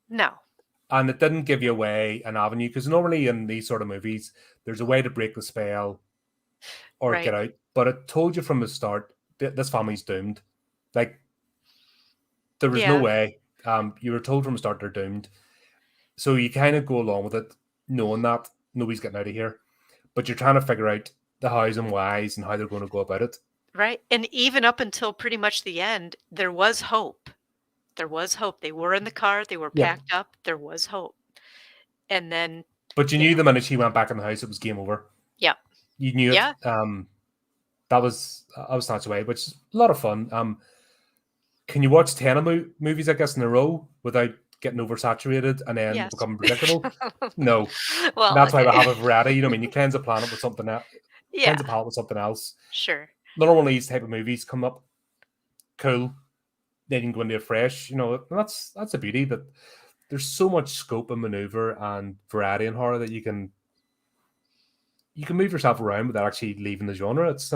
no, and it didn't give you away an avenue, because normally in these sort of movies, there's a way to break the spell or right, get out, but it told you from the start this family's doomed. Like there was no yeah, way. You were told from the start they're doomed, so you kind of go along with it, knowing that nobody's getting out of here, but you're trying to figure out the hows and whys and how they're going to go about it. right. And even up until pretty much the end, there was hope. There was hope. They were in the car, they were Yeah, packed up, there was hope. And then, but you you knew know, the minute she went back in the house, it was game over. yeah, You knew it. yeah, That was I was snatched away, which is a lot of fun. Can you watch 10 movies, I guess, in a row without getting oversaturated and then yes. becoming predictable? No. Well, That's why we have a variety. You know what I mean? You cleanse the planet with something else, yeah, cleanse the palate with something else. sure. Another one of these type of movies come up, cool. Then you can go into it fresh. And that's the beauty, that there's so much scope and maneuver and variety in horror that you can move yourself around without actually leaving the genre. It's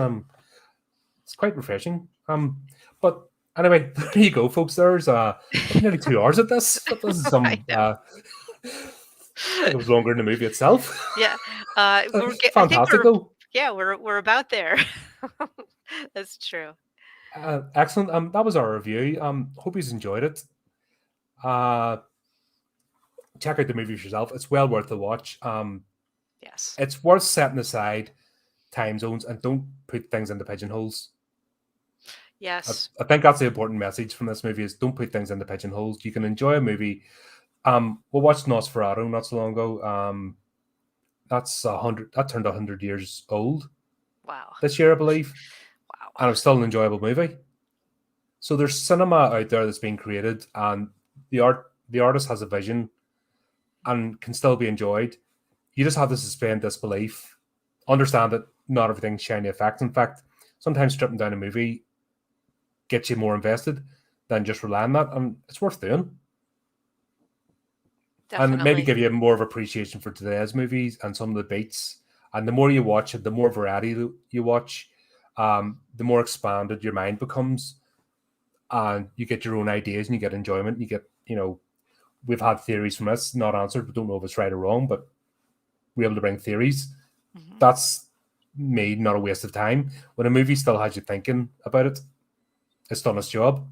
quite refreshing. But anyway, there you go, folks. There's nearly 2 hours of this. But this is I some know. I think it was longer than the movie itself. Yeah, I think Fantastic though. we're about there. That's true. Excellent. That was our review. Hope you enjoyed it. Check out the movie yourself. It's well worth the watch. Yes. It's worth setting aside time zones and don't put things into pigeonholes. Yes. I think that's the important message from this movie is don't put things into pigeonholes. You can enjoy a movie. We watched Nosferatu not so long ago. That's 100. That turned 100 years old. Wow. This year, I believe. Wow. And it was still an enjoyable movie. So there's cinema out there that's being created, and the artist has a vision, and can still be enjoyed. You just have to suspend disbelief. Understand that not everything's shiny effects. In fact, sometimes stripping down a movie gets you more invested than just relying on that, and it's worth doing. Definitely. And maybe give you more of appreciation for today's movies and some of the beats. And the more you watch it, the more variety you watch, the more expanded your mind becomes, and you get your own ideas and you get enjoyment. You get, we've had theories from this, not answered, but don't know if it's right or wrong, but we're able to bring theories. Mm-hmm. That's made not a waste of time. When a movie still has you thinking about it, it's done its job.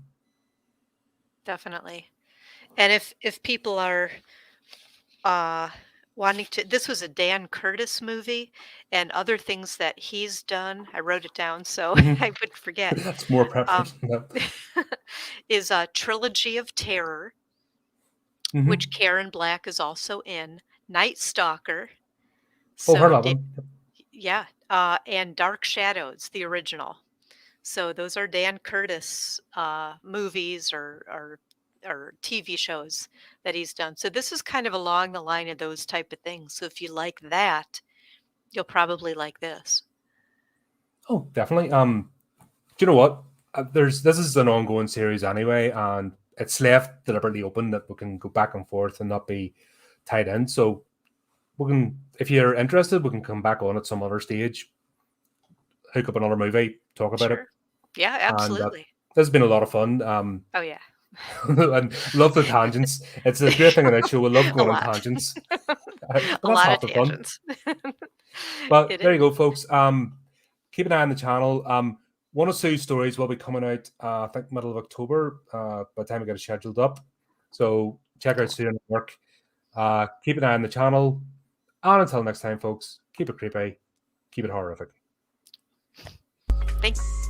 Definitely. And if people are wanting to, this was a Dan Curtis movie, and other things that he's done, I wrote it down so I wouldn't forget. That's more preparation. Is a Trilogy of Terror, which Karen Black is also in, Night Stalker. So, heard of them. Yeah, and Dark Shadows, the original. So those are Dan Curtis movies or TV shows that he's done. So this is kind of along the line of those type of things. So if you like that, you'll probably like this. Oh, definitely. Do you know what? This is an ongoing series anyway, and it's left deliberately open that we can go back and forth and not be tied in. So we can, if you're interested, we can come back on at some other stage, hook up another movie, talk about it. Yeah, absolutely. And this has been a lot of fun. Oh yeah. And love the tangents. It's a great thing on that show. We love going on tangents. A lot of tangents. But there you go, folks. Keep an eye on the channel. One of Sue's stories will be coming out, I think, middle of October, by the time we get it scheduled up. So check out Sue and work. Keep an eye on the channel. And until next time, folks, keep it creepy, keep it horrific. Thanks.